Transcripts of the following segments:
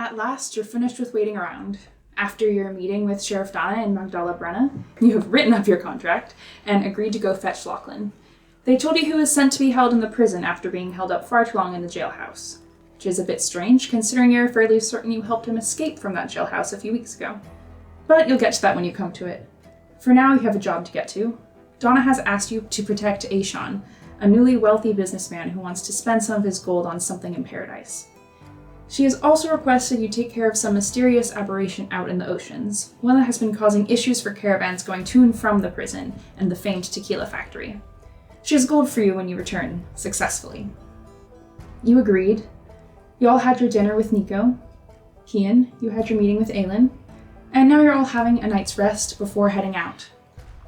At last, you're finished with waiting around. After your meeting with Sheriff Donna and Magdala Brenna, you have written up your contract and agreed to go fetch Lachlan. They told you he was sent to be held in the prison after being held up far too long in the jailhouse, which is a bit strange considering you're fairly certain you helped him escape from that jailhouse a few weeks ago. But you'll get to that when you come to it. For now, you have a job to get to. Donna has asked you to protect Aishan, a newly wealthy businessman who wants to spend some of his gold on something in paradise. She has also requested you take care of some mysterious aberration out in the oceans, one that has been causing issues for caravans going to and from the prison and the famed tequila factory. She has gold for you when you return, successfully. You agreed. You all had your dinner with Nico. Kian, you had your meeting with Aelin. And now you're all having a night's rest before heading out.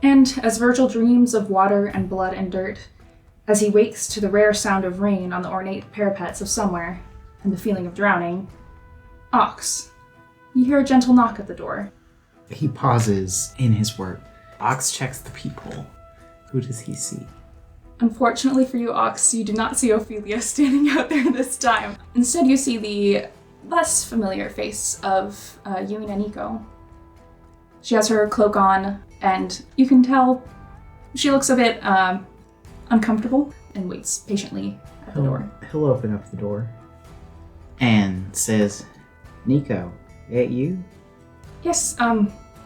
And as Virgil dreams of water and blood and dirt, as he wakes to the rare sound of rain on the ornate parapets of somewhere, and the feeling of drowning, Ox, you hear a gentle knock at the door. He pauses in his work. Ox checks the peephole. Who does he see? Unfortunately for you, Ox, you do not see Ophelia standing out there this time. Instead, you see the less familiar face of Yuna Nico. She has her cloak on, and you can tell she looks a bit uncomfortable and waits patiently at the door. He'll open up the door and says, Nico, that you? Yes,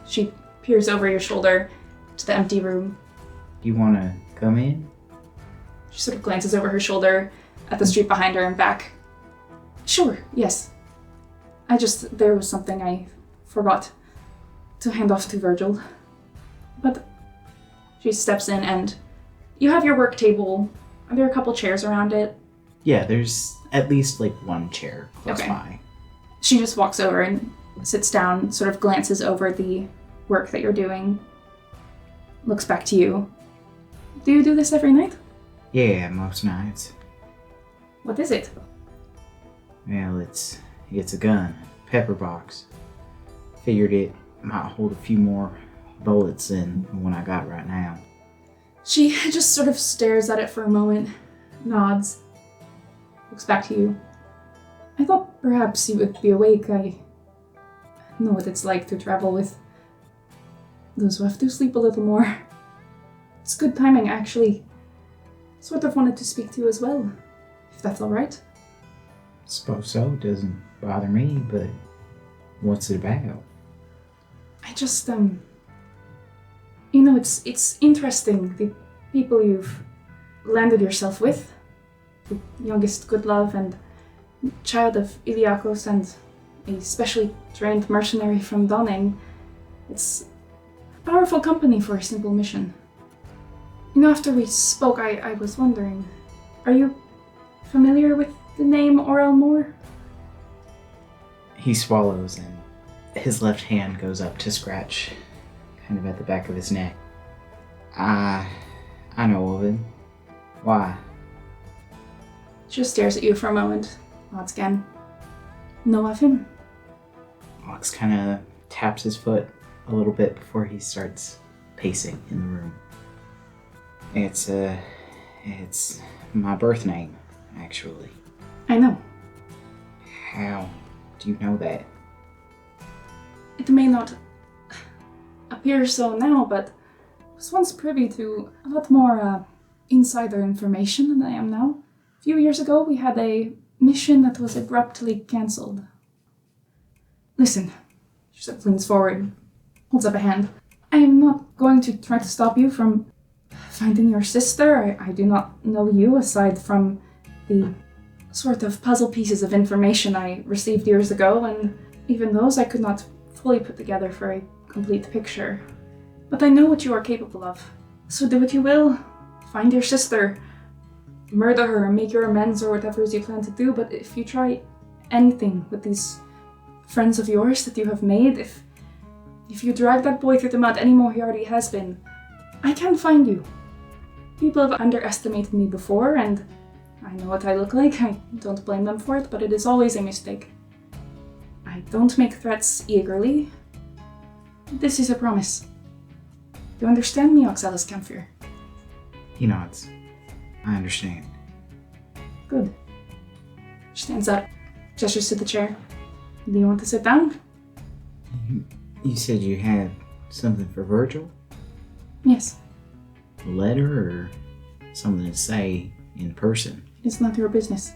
she peers over your shoulder to the empty room. Do you want to come in? She sort of glances over her shoulder at the street behind her and back. Sure, yes. There was something I forgot to hand off to Virgil. But she steps in and you have your work table. Are there a couple chairs around it? Yeah, there's at least one chair close by. She just walks over and sits down, sort of glances over the work that you're doing, looks back to you. Do you do this every night? Yeah, most nights. What is it? Well, it's a gun, pepper box. Figured it might hold a few more bullets than the one I got right now. She just sort of stares at it for a moment, nods, looks back to you. I thought perhaps you would be awake. I know what it's like to travel with those who have to sleep a little more. It's good timing, actually. Sort of wanted to speak to you as well, if that's all right. Suppose so. Doesn't bother me, but what's it about? I just, it's interesting, the people you've landed yourself with, the youngest Goodlove and child of Iliakos and a specially trained mercenary from Donning. It's powerful company for a simple mission. After we spoke, I was wondering, are you familiar with the name Orel Moore? He swallows and his left hand goes up to scratch kind of at the back of his neck. I know of him. Why? She just stares at you for a moment, nods again. Know of him? Ox kind of taps his foot a little bit before he starts pacing in the room. It's my birth name, actually. I know. How do you know that? It may not appear so now, but I was once privy to a lot more insider information than I am now. A few years ago, we had a mission that was abruptly cancelled. Listen, she sort of leans forward, holds up a hand. I am not going to try to stop you from finding your sister. I do not know you aside from the sort of puzzle pieces of information I received years ago, and even those I could not fully put together for a complete picture. But I know what you are capable of. So do what you will. Find your sister. Murder her, make your amends or whatever it is you plan to do, but if you try anything with these friends of yours that you have made, if you drag that boy through the mud any more he already has been, I can find you. People have underestimated me before, and I know what I look like. I don't blame them for it, but it is always a mistake. I don't make threats eagerly. This is a promise. You understand me, Oxalis Camphor? He nods. I understand. Good. She stands up, gestures to the chair. Do you want to sit down? You said you had something for Virgil? Yes. A letter or something to say in person? It's not your business.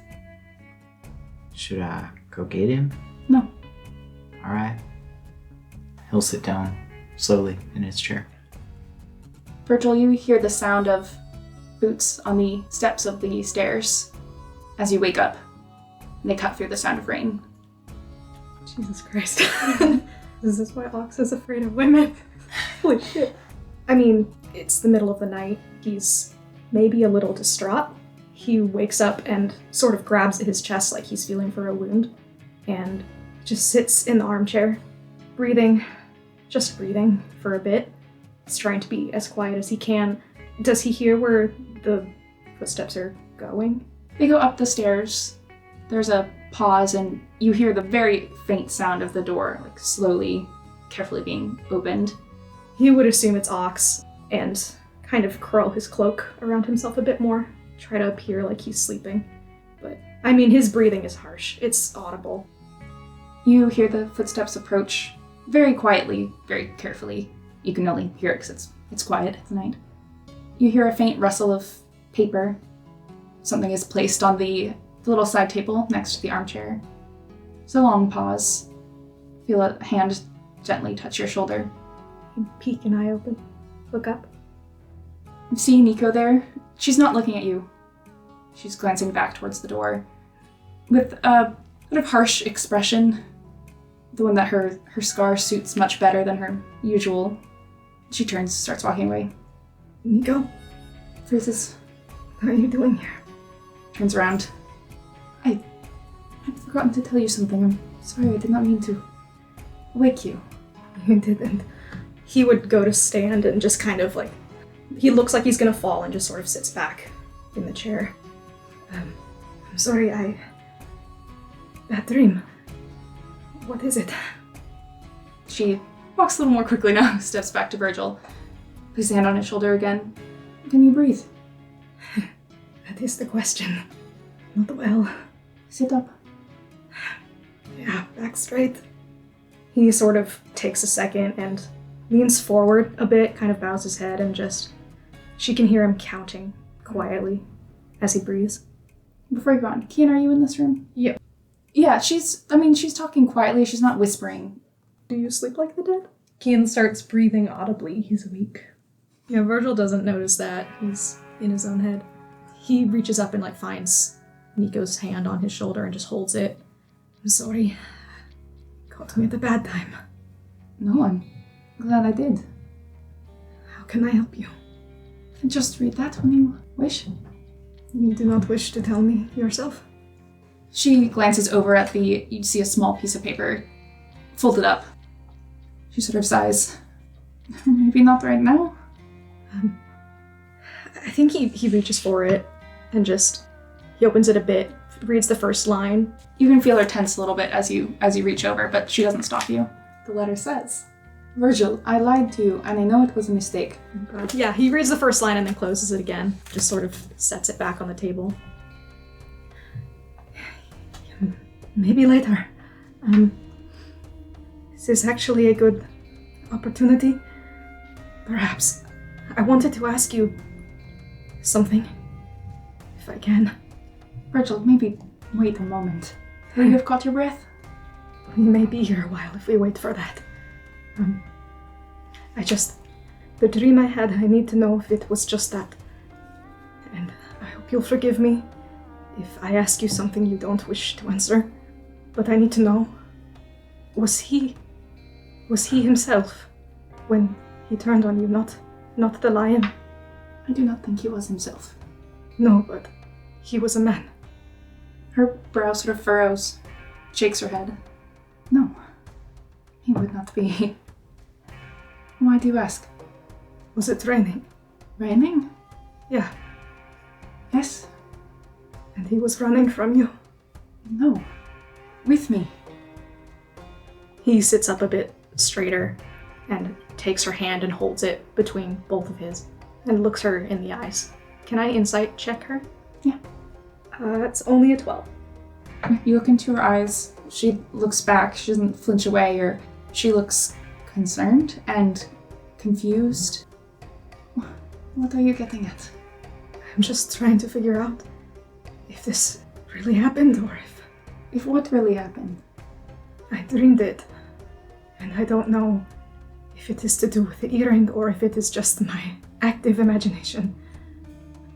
Should I go get him? No. Alright. He'll sit down slowly in his chair. Virgil, you hear the sound of boots on the steps of the stairs as you wake up. And they cut through the sound of rain. Jesus Christ. Is this why Ox is afraid of women? Holy shit. I mean, it's the middle of the night. He's maybe a little distraught. He wakes up and sort of grabs at his chest like he's feeling for a wound, and just sits in the armchair, just breathing for a bit. He's trying to be as quiet as he can. Does he hear where the footsteps are going? They go up the stairs. There's a pause, and you hear the very faint sound of the door, like slowly, carefully being opened. He would assume it's Ox and kind of curl his cloak around himself a bit more, try to appear like he's sleeping. But, I mean, his breathing is harsh. It's audible. You hear the footsteps approach very quietly, very carefully. You can only hear it because it's quiet at night. You hear a faint rustle of paper. Something is placed on the little side table next to the armchair. It's a long pause. Feel a hand gently touch your shoulder. You peek an eye open. Look up. You see Nico there. She's not looking at you. She's glancing back towards the door with a sort of harsh expression. The one that her scar suits much better than her usual. She turns, starts walking away. Nico, Freezes. what are you doing here? Turns around. I've forgotten to tell you something. I'm sorry, I did not mean to wake you. You didn't. He would go to stand and just kind of like, he looks like he's gonna fall and just sort of sits back in the chair. I'm sorry, Bad dream. What is it? She walks a little more quickly now, steps back to Virgil. Puts a hand on his shoulder again. Can you breathe? That is the question. Not well. Sit up. Yeah, back straight. He sort of takes a second and leans forward a bit, kind of bows his head, and just... She can hear him counting quietly as he breathes. Before you go on, Kian, are you in this room? Yeah. Yeah, she's talking quietly, she's not whispering. Do you sleep like the dead? Kian starts breathing audibly. He's weak. Yeah, Virgil doesn't notice that. He's in his own head. He reaches up and like finds Nico's hand on his shoulder and just holds it. I'm sorry. Caught me at a bad time. No, I'm glad I did. How can I help you? Just read that when you wish. You do not wish to tell me yourself? She glances over at you see a small piece of paper folded up. She sort of sighs. Maybe not right now. I think he reaches for it and he opens it a bit, reads the first line. You can feel her tense a little bit as you reach over, but she doesn't stop you. The letter says, Virgil, I lied to you, and I know it was a mistake. Yeah, he reads the first line and then closes it again, just sort of sets it back on the table. Maybe later. This is actually a good opportunity. Perhaps. I wanted to ask you something, if I can. Virgil, maybe wait a moment. Till you have caught your breath? We may be here a while if we wait for that. The dream I had, I need to know if it was just that. And I hope you'll forgive me if I ask you something you don't wish to answer. But I need to know, was he himself when he turned on you, not the lion? I do not think he was himself. No, but he was a man. Her brow sort of furrows, shakes her head. No, he would not be. Why do you ask? Was it raining? Raining? Yeah. Yes. And he was running from you? No. With me. He sits up a bit straighter and takes her hand and holds it between both of his and looks her in the eyes. Can I insight check her? Yeah. That's only a 12. You look into her eyes, She looks back. She doesn't flinch away, or she looks concerned and confused. What are you getting at? I'm just trying to figure out if this really happened or If what really happened? I dreamed it. And I don't know if it is to do with the earring or if it is just my active imagination.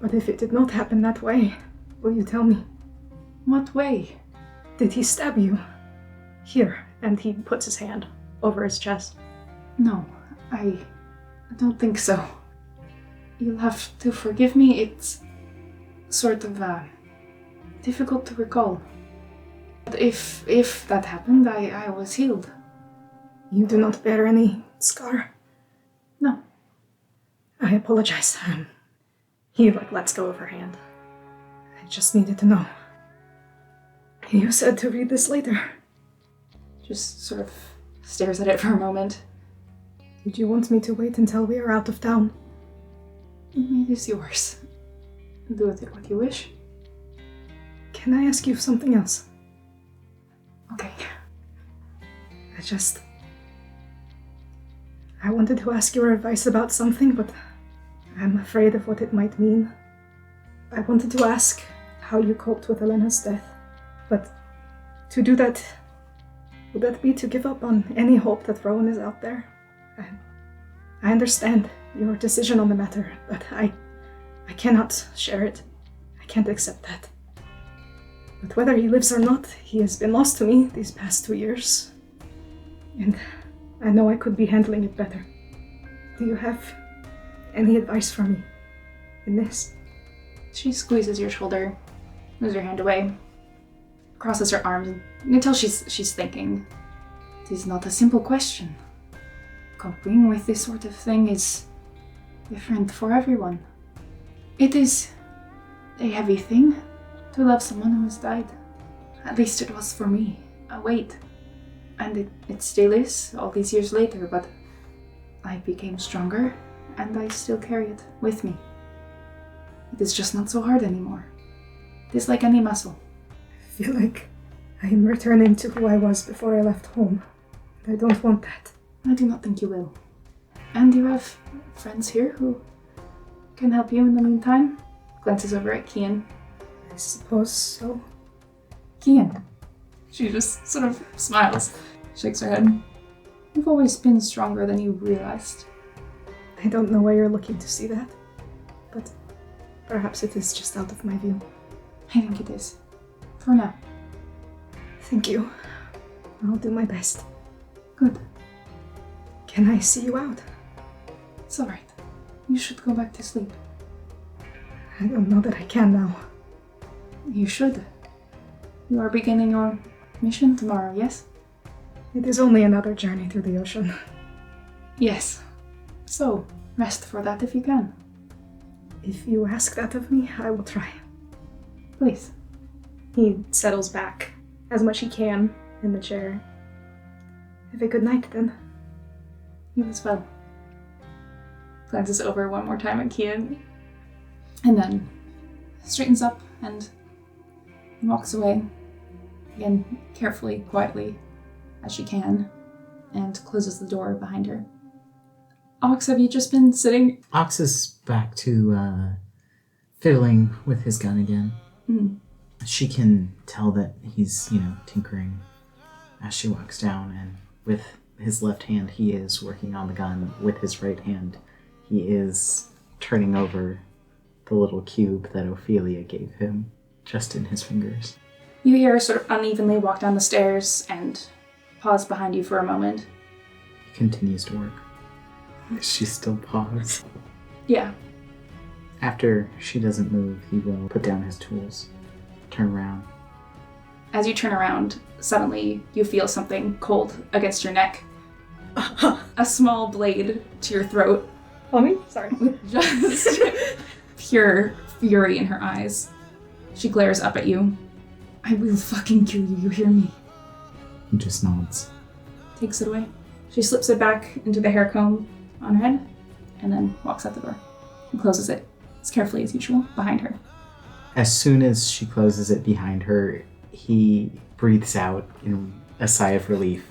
But if it did not happen that way, will you tell me? What way? Did he stab you? Here. And he puts his hand over his chest. No, I don't think so. You'll have to forgive me. It's sort of difficult to recall. But if that happened, I was healed. You do not bear any scar? No. I apologize. He lets go of her hand. I just needed to know. You said to read this later. Just sort of stares at it for a moment. Did you want me to wait until we are out of town? It is yours. Do with it what you wish. Can I ask you something else? Okay. I wanted to ask your advice about something, but I'm afraid of what it might mean. I wanted to ask how you coped with Elena's death, but to do that, would that be to give up on any hope that Rowan is out there? I understand your decision on the matter, but I cannot share it. I can't accept that. But whether he lives or not, he has been lost to me these past 2 years. And I know I could be handling it better. Do you have any advice for me in this? She squeezes your shoulder, moves her hand away, crosses her arms, and you can tell she's thinking. It is not a simple question. Coping with this sort of thing is different for everyone. It is a heavy thing to love someone who has died. At least it was for me. A weight. And it still is, all these years later, but I became stronger, and I still carry it with me. It is just not so hard anymore. It is like any muscle. I feel like I am returning to who I was before I left home. I don't want that. I do not think you will. And you have friends here who can help you in the meantime? Glances over at Kian. I suppose so. Kian. She just sort of smiles, shakes her head. You've always been stronger than you realized. I don't know why you're looking to see that, but perhaps it is just out of my view. I think it is. For now. Thank you. I'll do my best. Good. Can I see you out? It's alright. You should go back to sleep. I don't know that I can now. You should. You are beginning your mission tomorrow, yes? It is only another journey through the ocean. Yes. So, rest for that if you can. If you ask that of me, I will try. Please. He settles back as much he can in the chair. Have a good night, then. You as well. Glances over one more time at Kian, and then straightens up and walks away, again carefully, quietly, as she can, and closes the door behind her. Ox, have you just been sitting? Ox is back to fiddling with his gun again. Mm. She can tell that he's, tinkering as she walks down, and with his left hand he is working on the gun. With his right hand he is turning over the little cube that Ophelia gave him, just in his fingers. You hear her sort of unevenly walk down the stairs and pause behind you for a moment. He continues to work. She still paused. Yeah. After she doesn't move, he will put down his tools, turn around. As you turn around, suddenly you feel something cold against your neck. A small blade to your throat. Me? Sorry. With just pure fury in her eyes. She glares up at you. I will fucking kill you, you hear me? He just nods. Takes it away. She slips it back into the hair comb on her head, and then walks out the door and closes it as carefully as usual behind her. As soon as she closes it behind her, he breathes out in a sigh of relief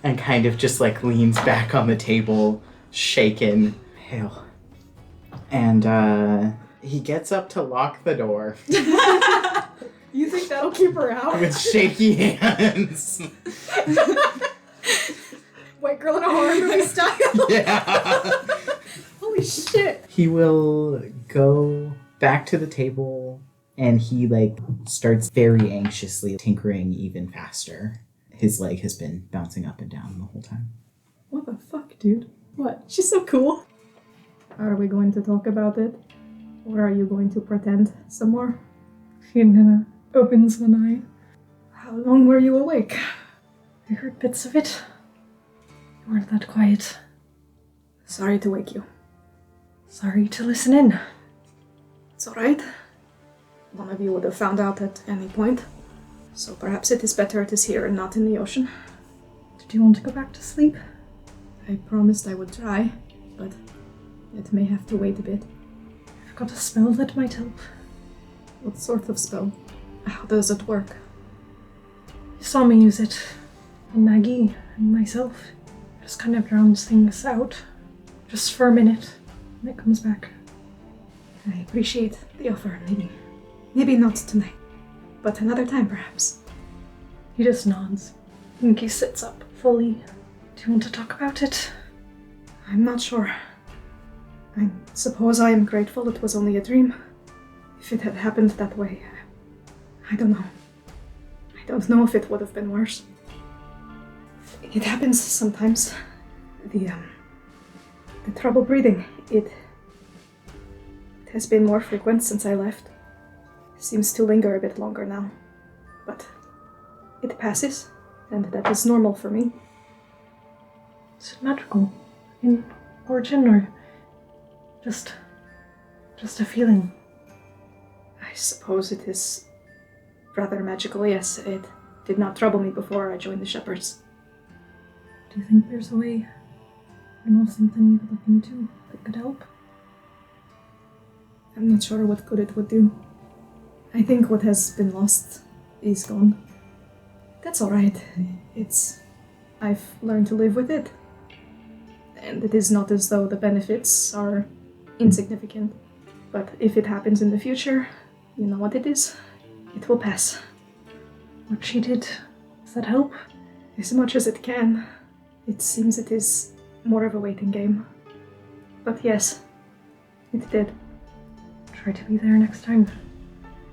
and kind of just like leans back on the table, shaken, pale. And he gets up to lock the door You think that'll keep her out? with shaky hands. White girl in a horror movie style. Yeah. Holy shit. He will go back to the table and he like starts very anxiously tinkering even faster. His leg has been bouncing up and down the whole time. What the fuck, dude? What? She's so cool. Are we going to talk about it? Or are you going to pretend some more? Fiona opens one eye. How long were you awake? I heard bits of it. You weren't that quiet. Sorry to wake you. Sorry to listen in. It's alright. One of you would have found out at any point. So perhaps it is better it is here and not in the ocean. Did you want to go back to sleep? I promised I would try, but it may have to wait a bit. I've got a spell that might help. What sort of spell? How does it work? You saw me use it. And Maggie and myself. It just kind of drowns things out. Just for a minute. And it comes back. I appreciate the offer, maybe not tonight. But another time, perhaps. He just nods. Inky sits up fully. Do you want to talk about it? I'm not sure. I suppose I am grateful it was only a dream. If it had happened that way, I don't know. I don't know if it would have been worse. It happens sometimes. The trouble breathing, it has been more frequent since I left. Seems to linger a bit longer now. But it passes, and that is normal for me. Is it magical? In origin, or just a feeling? I suppose it is rather magical, yes. It did not trouble me before I joined the Shepherds. Do you think there's a way, something you could look into that could help? I'm not sure what good it would do. I think what has been lost is gone. That's alright. I've learned to live with it. And it is not as though the benefits are insignificant. But if it happens in the future, you know what it is. It will pass. What she did, does that help? As much as it can. It seems it is more of a waiting game. But yes, it did. Try to be there next time.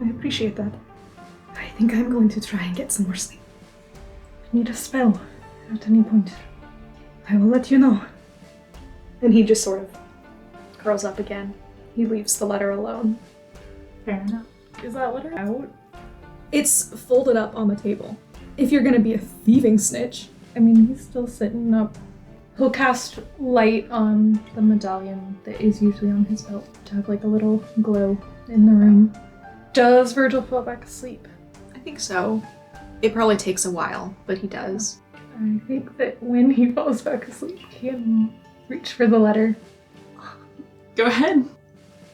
I appreciate that. I think I'm going to try and get some more sleep. If you need a spell at any point, I will let you know. And he just sort of curls up again. He leaves the letter alone. Fair enough. Is that letter out? It's folded up on the table. If you're gonna be a thieving snitch. I mean, he's still sitting up. He'll cast light on the medallion that is usually on his belt to have like a little glow in the room. Does Virgil fall back asleep? I think so. It probably takes a while, but he does. I think that when he falls back asleep, he can reach for the letter. Go ahead.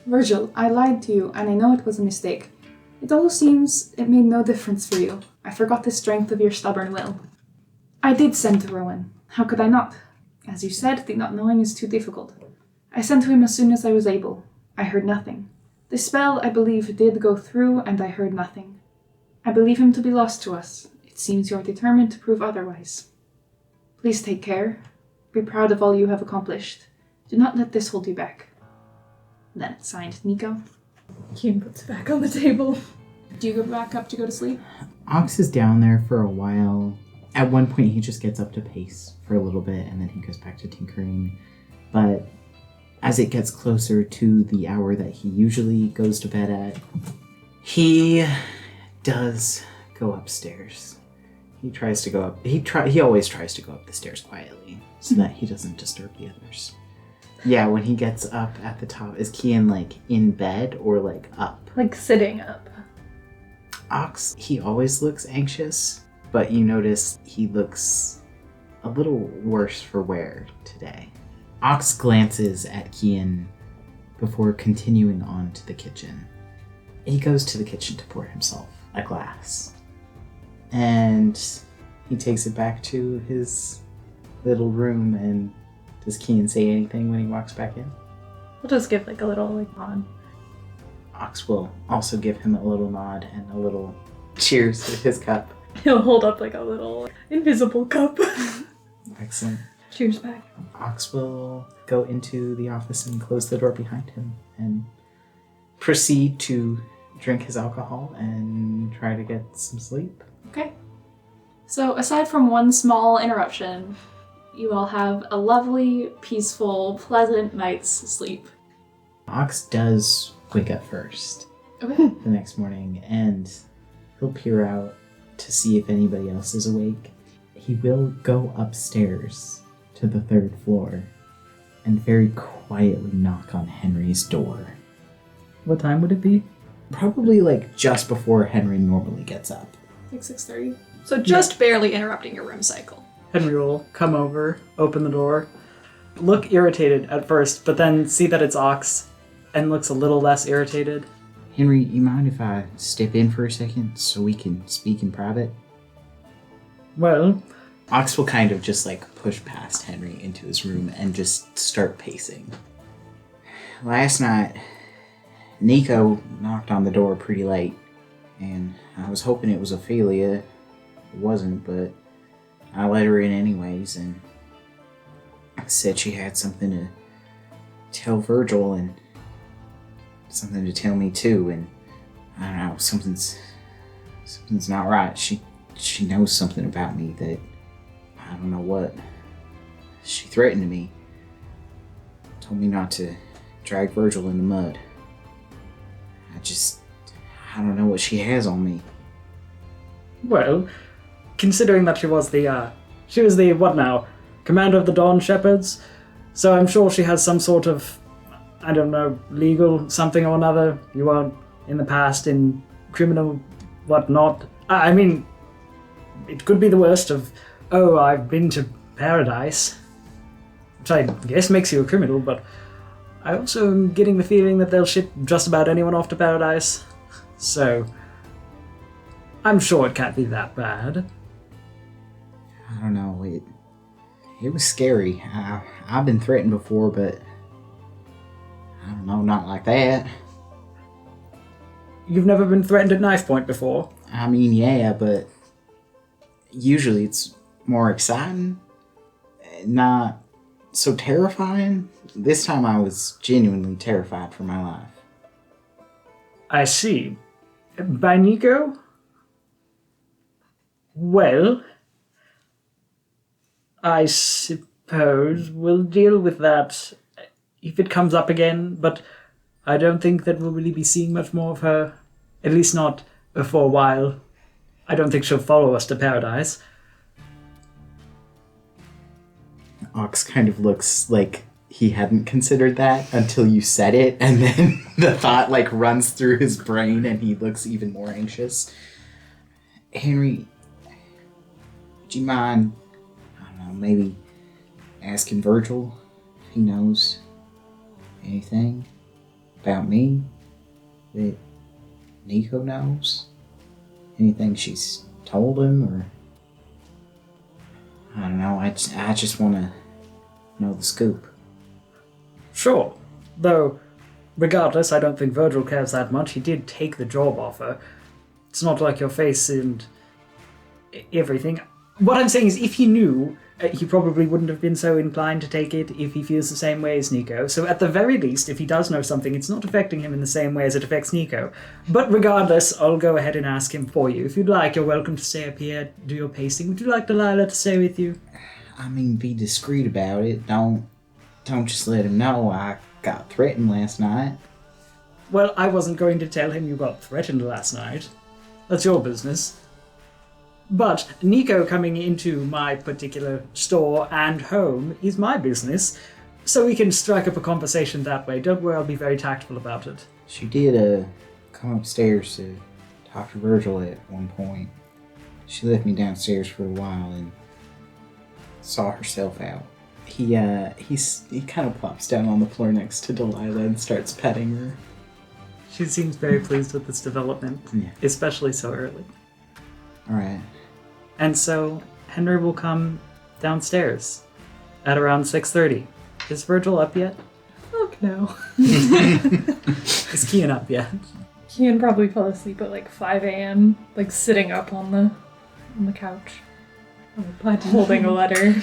Virgil, I lied to you, and I know it was a mistake. It all seems it made no difference for you. I forgot the strength of your stubborn will. I did send to Rowan. How could I not? As you said, the not knowing is too difficult. I sent to him as soon as I was able. I heard nothing. The spell, I believe, did go through, and I heard nothing. I believe him to be lost to us. It seems you are determined to prove otherwise. Please take care. Be proud of all you have accomplished. Do not let this hold you back. Then it's signed, Nico. Keen puts it back on the table. Do you go back up to go to sleep? Ox is down there for a while. At one point, he just gets up to pace for a little bit, and then he goes back to tinkering. But as it gets closer to the hour that he usually goes to bed at, he does go upstairs. He tries to go up. He always tries to go up the stairs quietly so that he doesn't disturb the others. Yeah, when he gets up at the top, is Kian like in bed or like up? Like sitting up. Ox, he always looks anxious, but you notice he looks a little worse for wear today. Ox glances at Kian before continuing on to the kitchen. He goes to the kitchen to pour himself a glass. and he takes it back to his little room. And does Keen say anything when he walks back in? We'll just give like a little like nod. Ox will also give him a little nod and a little cheers with his cup. He'll hold up like a little invisible cup. Excellent. Cheers back. Ox will go into the office and close the door behind him and proceed to drink his alcohol and try to get some sleep. Okay. So, aside from one small interruption, you all have a lovely, peaceful, pleasant night's sleep. Ox does wake up first Okay. the next morning, and he'll peer out to see if anybody else is awake. He will go upstairs to the 3rd floor and very quietly knock on Henry's door. What time would it be? Probably like just before Henry normally gets up. Like 6:30. So just barely interrupting your REM cycle. Henry will come over, open the door, look irritated at first, but then see that it's Ox and looks a little less irritated. Henry, you mind if I step in for a second so we can speak in private? Well, Ox will kind of just like push past Henry into his room and just start pacing. Last night, Nico knocked on the door pretty late, and I was hoping it was Ophelia. It wasn't, but I let her in anyways, and said she had something to tell Virgil and something to tell me too, and I don't know, something's not right. She knows something about me that I don't know what. She threatened me. Told me not to drag Virgil in the mud. I don't know what she has on me. well, considering that she was the, what now, commander of the Dawn Shepherds, so I'm sure she has some sort of, I don't know, legal something or another. You are in the past in criminal whatnot. I mean, it could be the worst of, oh, I've been to paradise, which I guess makes you a criminal, but I also am getting the feeling that they'll ship just about anyone off to paradise, so I'm sure it can't be that bad. I don't know, it was scary. I've been threatened before, but I don't know, not like that. You've never been threatened at knife point before? I mean, yeah, but usually it's more exciting, not so terrifying. This time I was genuinely terrified for my life. I see. By Nico? Well, I suppose we'll deal with that if it comes up again, but I don't think that we'll really be seeing much more of her, at least not for a while. I don't think she'll follow us to paradise. Ox kind of looks like he hadn't considered that until you said it, and then the thought like runs through his brain and he looks even more anxious. Henry, do you mind, I don't know, maybe asking Virgil if he knows anything about me that Nico knows? Anything she's told him, or I don't know, I just want to know the scoop. Sure. Though, regardless, I don't think Virgil cares that much. He did take the job offer. It's not like your face and everything. What I'm saying is, if he knew, he probably wouldn't have been so inclined to take it if he feels the same way as Nico. So at the very least, if he does know something, it's not affecting him in the same way as it affects Nico. But regardless, I'll go ahead and ask him for you. If you'd like, you're welcome to stay up here, do your pacing. Would you like Delilah to stay with you? I mean, be discreet about it. Don't just let him know I got threatened last night. Well, I wasn't going to tell him you got threatened last night. That's your business. But Nico coming into my particular store and home is my business, so we can strike up a conversation that way. Don't worry, I'll be very tactful about it. She did come upstairs to talk to Virgil at one point. She left me downstairs for a while and saw herself out. He kind of plops down on the floor next to Delilah and starts petting her. She seems very pleased with this development, Yeah. especially so early. All right. And so Henry will come downstairs at around 6:30. Is Virgil up yet? Fuck no. Is Kian up yet? Kian probably fell asleep at like 5 a.m., like sitting up on the couch, holding a letter.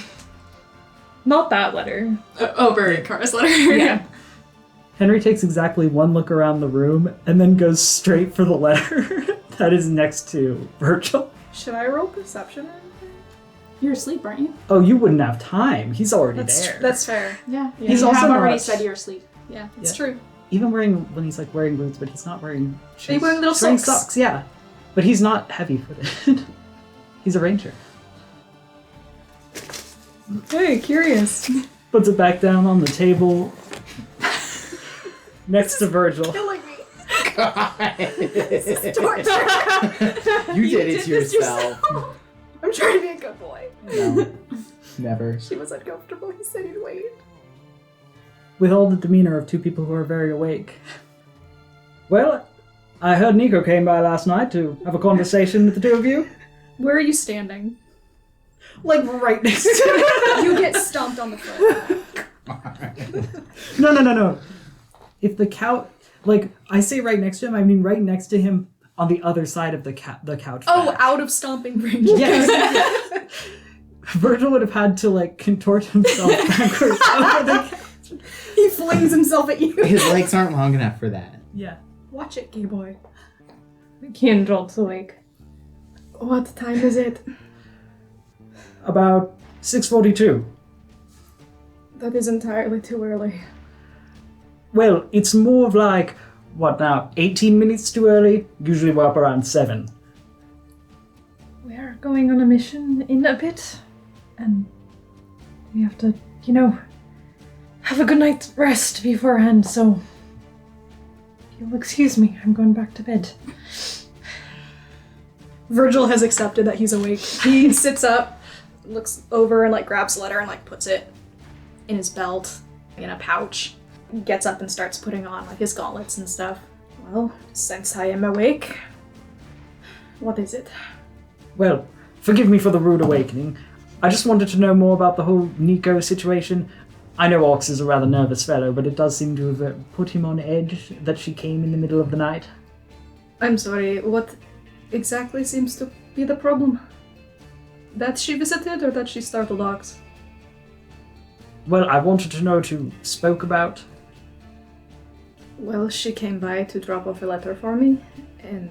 Not that letter. Over Kara's letter. Yeah. Henry takes exactly one look around the room and then goes straight for the letter that is next to Virgil. Should I roll perception or anything? You're asleep, aren't you? Oh, you wouldn't have time. He's already there. That's fair. Yeah. He's you also have already not- said you're asleep. Yeah, it's Yeah. true. Even when he's like wearing boots, but he's not wearing shoes. He's wearing little He's wearing socks. socks, yeah. But he's not heavy-footed. He's a ranger. Hey, curious. Puts it back down on the table next to Virgil. Killing me. You did it to yourself. I'm trying to be a good boy. No, never. She was uncomfortable. He said he'd wait. With all the demeanor of two people who are very awake. Well, I heard Nico came by last night to have a conversation with the two of you. Where are you standing? Like right next to You get stomped on the foot. No. If the couch, like I say right next to him, I mean right next to him on the other side of the couch. Oh, back. out of stomping range. Yes. Virgil would have had to like contort himself backwards over the. He flings himself at you. His legs aren't long enough for that. Yeah. Watch it, gay boy. Kian jolts awake. What time is it? About 6:42. That is entirely too early. Well, it's more of like what now? 18 minutes too early. Usually we're up around 7. We are going on a mission in a bit, and we have to, have a good night's rest beforehand, so if you'll excuse me, I'm going back to bed. Virgil has accepted that he's awake. He sits up, looks over and grabs the letter and puts it in his belt, in a pouch. Gets up and starts putting on his gauntlets and stuff. Well, since I am awake, what is it? Well, forgive me for the rude awakening. I just wanted to know more about the whole Nico situation. I know Ox is a rather nervous fellow, but it does seem to have put him on edge that she came in the middle of the night. I'm sorry, what exactly seems to be the problem? That she visited or that she startled Ox? Well, I wanted to know what you spoke about. Well, she came by to drop off a letter for me, and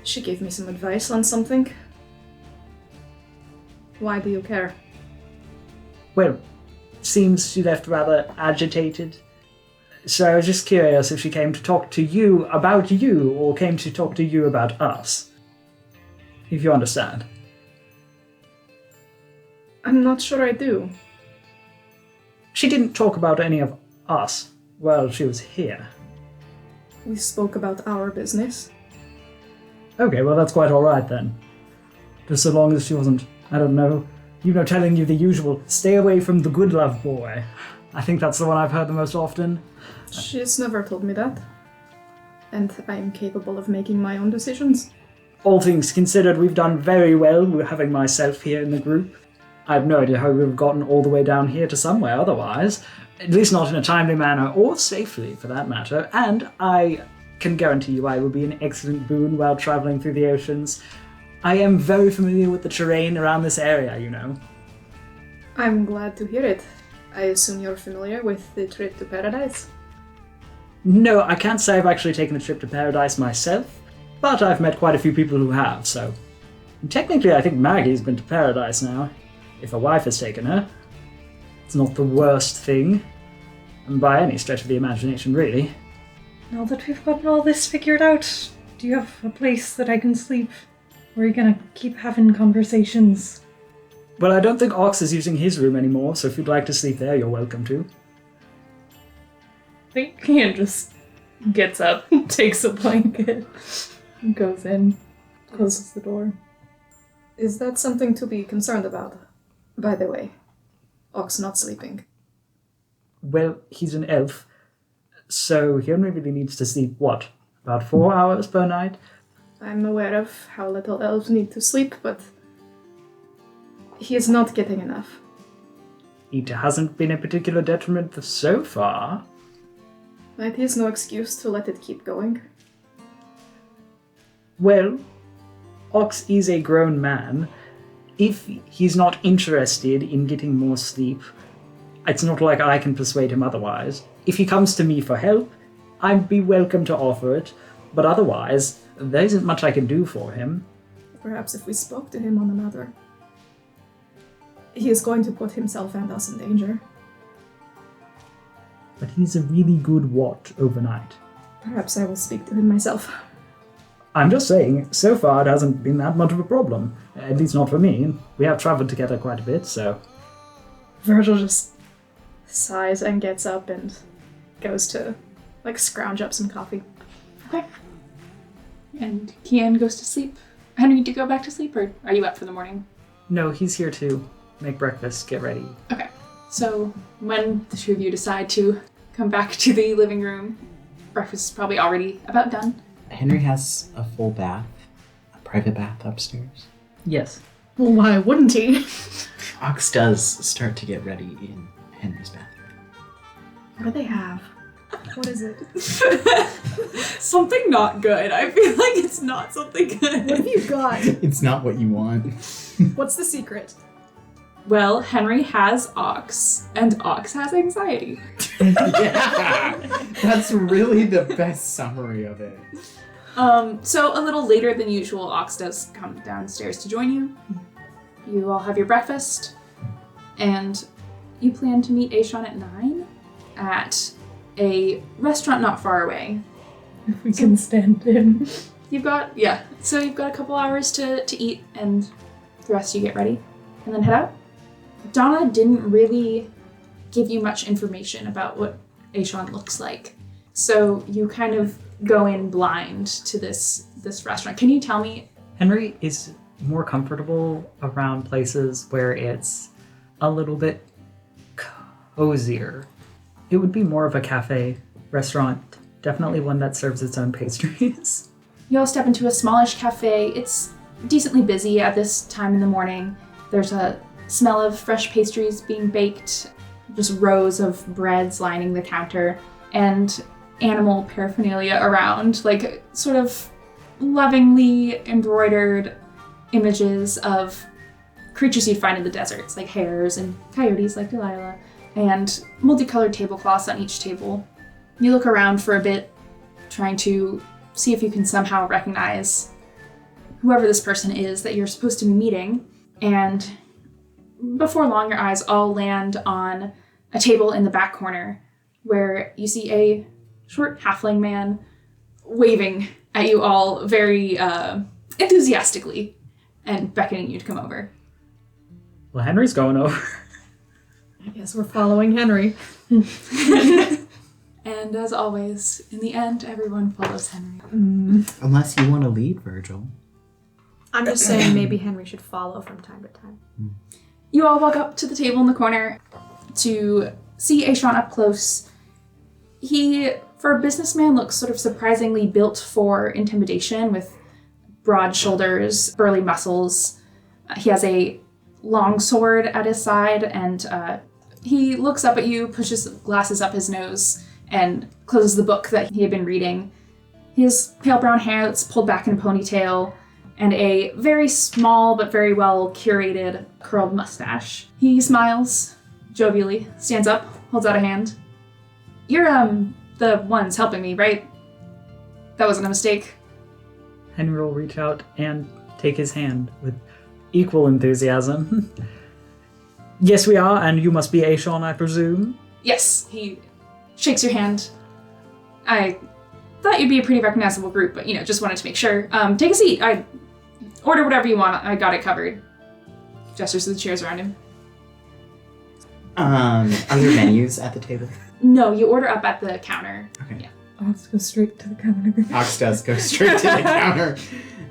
she gave me some advice on something. Why do you care? Well, seems she left rather agitated. So I was just curious if she came to talk to you about you, or came to talk to you about us. If you understand. I'm not sure I do. She didn't talk about any of us while she was here. We spoke about our business. Okay, well that's quite alright then. Just so long as she wasn't, I don't know, telling you the usual, stay away from the good love boy. I think that's the one I've heard the most often. She's never told me that. And I am capable of making my own decisions. All things considered, we've done very well with having myself here in the group. I have no idea how we would have gotten all the way down here to somewhere otherwise. At least not in a timely manner, or safely for that matter. And I can guarantee you I will be an excellent boon while travelling through the oceans. I am very familiar with the terrain around this area, I'm glad to hear it. I assume you're familiar with the trip to paradise? No, I can't say I've actually taken a trip to paradise myself, but I've met quite a few people who have, so... Technically, I think Maggie's been to paradise now, if a wife has taken her. It's not the worst thing, by any stretch of the imagination, really. Now that we've gotten all this figured out, do you have a place that I can sleep? Or are you gonna keep having conversations? Well, I don't think Ox is using his room anymore, so if you'd like to sleep there, you're welcome to. I think Kian just gets up, takes a blanket, and goes in, closes the door. Is that something to be concerned about? By the way, Ox not sleeping. Well, he's an elf, so he only really needs to sleep, what, about 4 hours per night? I'm aware of how little elves need to sleep, but he is not getting enough. It hasn't been a particular detriment so far. That is no excuse to let it keep going. Well, Ox is a grown man. If he's not interested in getting more sleep, it's not like I can persuade him otherwise. If he comes to me for help, I'd be welcome to offer it, but otherwise, there isn't much I can do for him. Perhaps if we spoke to him on the matter. He is going to put himself and us in danger. But he's a really good watch overnight. Perhaps I will speak to him myself. I'm just saying, so far it hasn't been that much of a problem. At least not for me. We have travelled together quite a bit, so... Virgil just sighs and gets up and goes to, scrounge up some coffee. Okay. And Kian goes to sleep. Henry, do you go back to sleep, or are you up for the morning? No, he's here to make breakfast, get ready. Okay. So when the two of you decide to come back to the living room, breakfast is probably already about done. Henry has a full bath, a private bath upstairs. Yes. Well, why wouldn't he? Ox does start to get ready in Henry's bathroom. What do they have? What is it? Something not good. I feel like it's not something good. What have you got? It's not what you want. What's the secret? Well, Henry has Ox, and Ox has anxiety. Yeah, that's really the best summary of it. So a little later than usual, Ox does come downstairs to join you. You all have your breakfast, and you plan to meet Aishon at 9 at a restaurant not far away. If we can stand him. You've got a couple hours to eat, and the rest you get ready, and then head out. Donna didn't really give you much information about what Aishon looks like, so you kind of go in blind to this restaurant. Can you tell me? Henry is more comfortable around places where it's a little bit cozier. It would be more of a cafe restaurant, definitely one that serves its own pastries. You all step into a smallish cafe. It's decently busy at this time in the morning. There's a smell of fresh pastries being baked, just rows of breads lining the counter, and animal paraphernalia around, like sort of lovingly embroidered images of creatures you'd find in the deserts, like hares and coyotes like Delilah, and multicolored tablecloths on each table. You look around for a bit, trying to see if you can somehow recognize whoever this person is that you're supposed to be meeting, and before long your eyes all land on a table in the back corner where you see a short halfling man waving at you all very enthusiastically and beckoning you to come over. Well, Henry's going over. I guess we're following Henry. And as always, in the end, everyone follows Henry. Unless you want to lead, Virgil. I'm just saying maybe Henry should follow from time to time. You all walk up to the table in the corner to see Aishon up close. He, for a businessman, looks sort of surprisingly built for intimidation, with broad shoulders, burly muscles. He has a long sword at his side, and he looks up at you, pushes glasses up his nose, and closes the book that he had been reading. He has pale brown hair that's pulled back in a ponytail, and a very small but very well curated curled mustache. He smiles jovially, stands up, holds out a hand. You're, the ones helping me, right? That wasn't a mistake. Henry will reach out and take his hand with equal enthusiasm. Yes, we are, and you must be Aishon, I presume? Yes, he shakes your hand. I thought you'd be a pretty recognizable group, but, just wanted to make sure. Take a seat. I order whatever you want. I got it covered. Gestures to the chairs around him. Are there menus at the table? No, you order up at the counter. Okay. Yeah. Let's go straight to the counter. Ox does go straight to the counter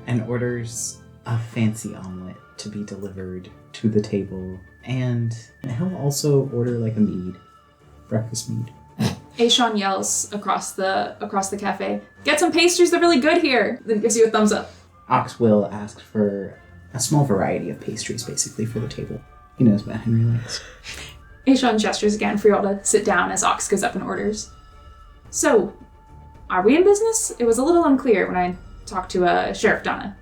and orders a fancy omelet to be delivered to the table. And he'll also order like a mead, breakfast mead. Aishon yells across the cafe, "Get some pastries, they're really good here!" Then gives you a thumbs up. Ox will ask for a small variety of pastries, basically, for the table. He knows what Henry likes. Aishon gestures again for you all to sit down as Ox goes up and orders. So, are we in business? It was a little unclear when I talked to Sheriff Donna.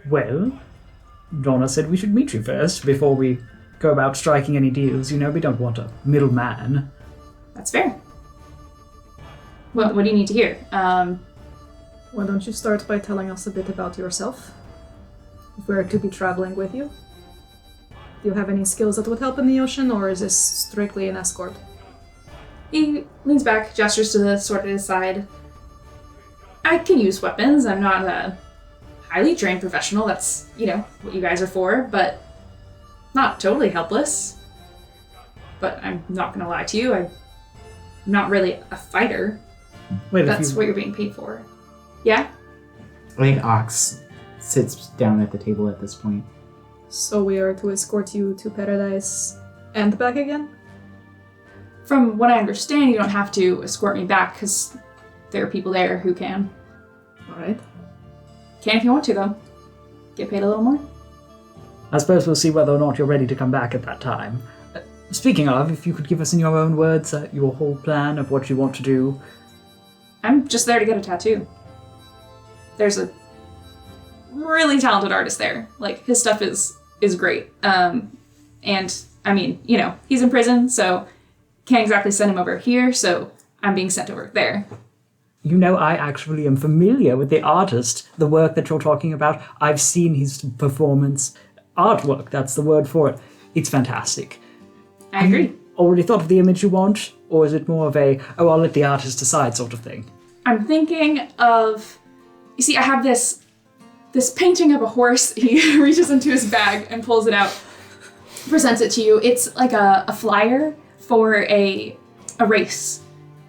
Well, Donna said we should meet you first before we go about striking any deals. You know, we don't want a middleman. That's fair. Well, what do you need to hear? Why don't you start by telling us a bit about yourself? If we're to be traveling with you. Do you have any skills that would help in the ocean, or is this strictly an escort? He leans back, gestures to the sword at his side. I can use weapons. I'm not a highly trained professional. That's, what you guys are for, but not totally helpless. But I'm not gonna lie to you, I'm not really a fighter. Wait, That's what you're being paid for. Yeah? I think Ox sits down at the table at this point. So we are to escort you to paradise and back again? From what I understand, you don't have to escort me back, because there are people there who can. Alright. Can if you want to, though. Get paid a little more. I suppose we'll see whether or not you're ready to come back at that time. Speaking of, if you could give us in your own words your whole plan of what you want to do. I'm just there to get a tattoo. There's a really talented artist there. Like, his stuff is great. And, I mean, he's in prison, so can't exactly send him over here, so I'm being sent over there. You know, I actually am familiar with the artist, the work that you're talking about. I've seen his performance. Artwork, that's the word for it. It's fantastic. I agree. You already thought of the image you want? Or is it more of a, I'll let the artist decide sort of thing? I'm thinking of... You see, I have this painting of a horse. He reaches into his bag and pulls it out, presents it to you. It's like a flyer for a race.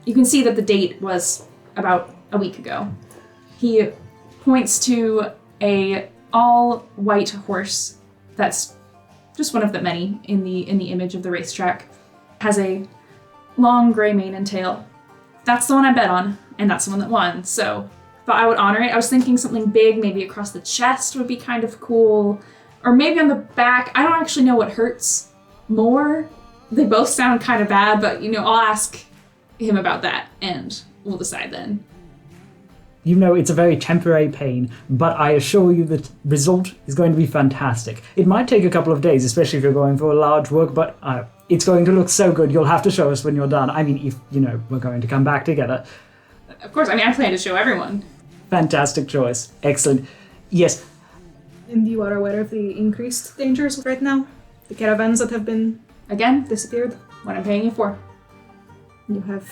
You can see that the date was about a week ago. He points to a all-white horse that's just one of the many in the image of the racetrack. Has a long gray mane and tail. That's the one I bet on, and that's the one that won, so thought I would honor it. I was thinking something big, maybe across the chest would be kind of cool, or maybe on the back. I don't actually know what hurts more. They both sound kind of bad, but I'll ask him about that, and we'll decide then. You know, it's a very temporary pain, but I assure you the result is going to be fantastic. It might take a couple of days, especially if you're going for a large work, but it's going to look so good. You'll have to show us when you're done. I mean, if, we're going to come back together. Of course, I plan to show everyone. Fantastic choice. Excellent. Yes. And you are aware of the increased dangers right now? The caravans that have been Again, disappeared? what I'm paying you for. You have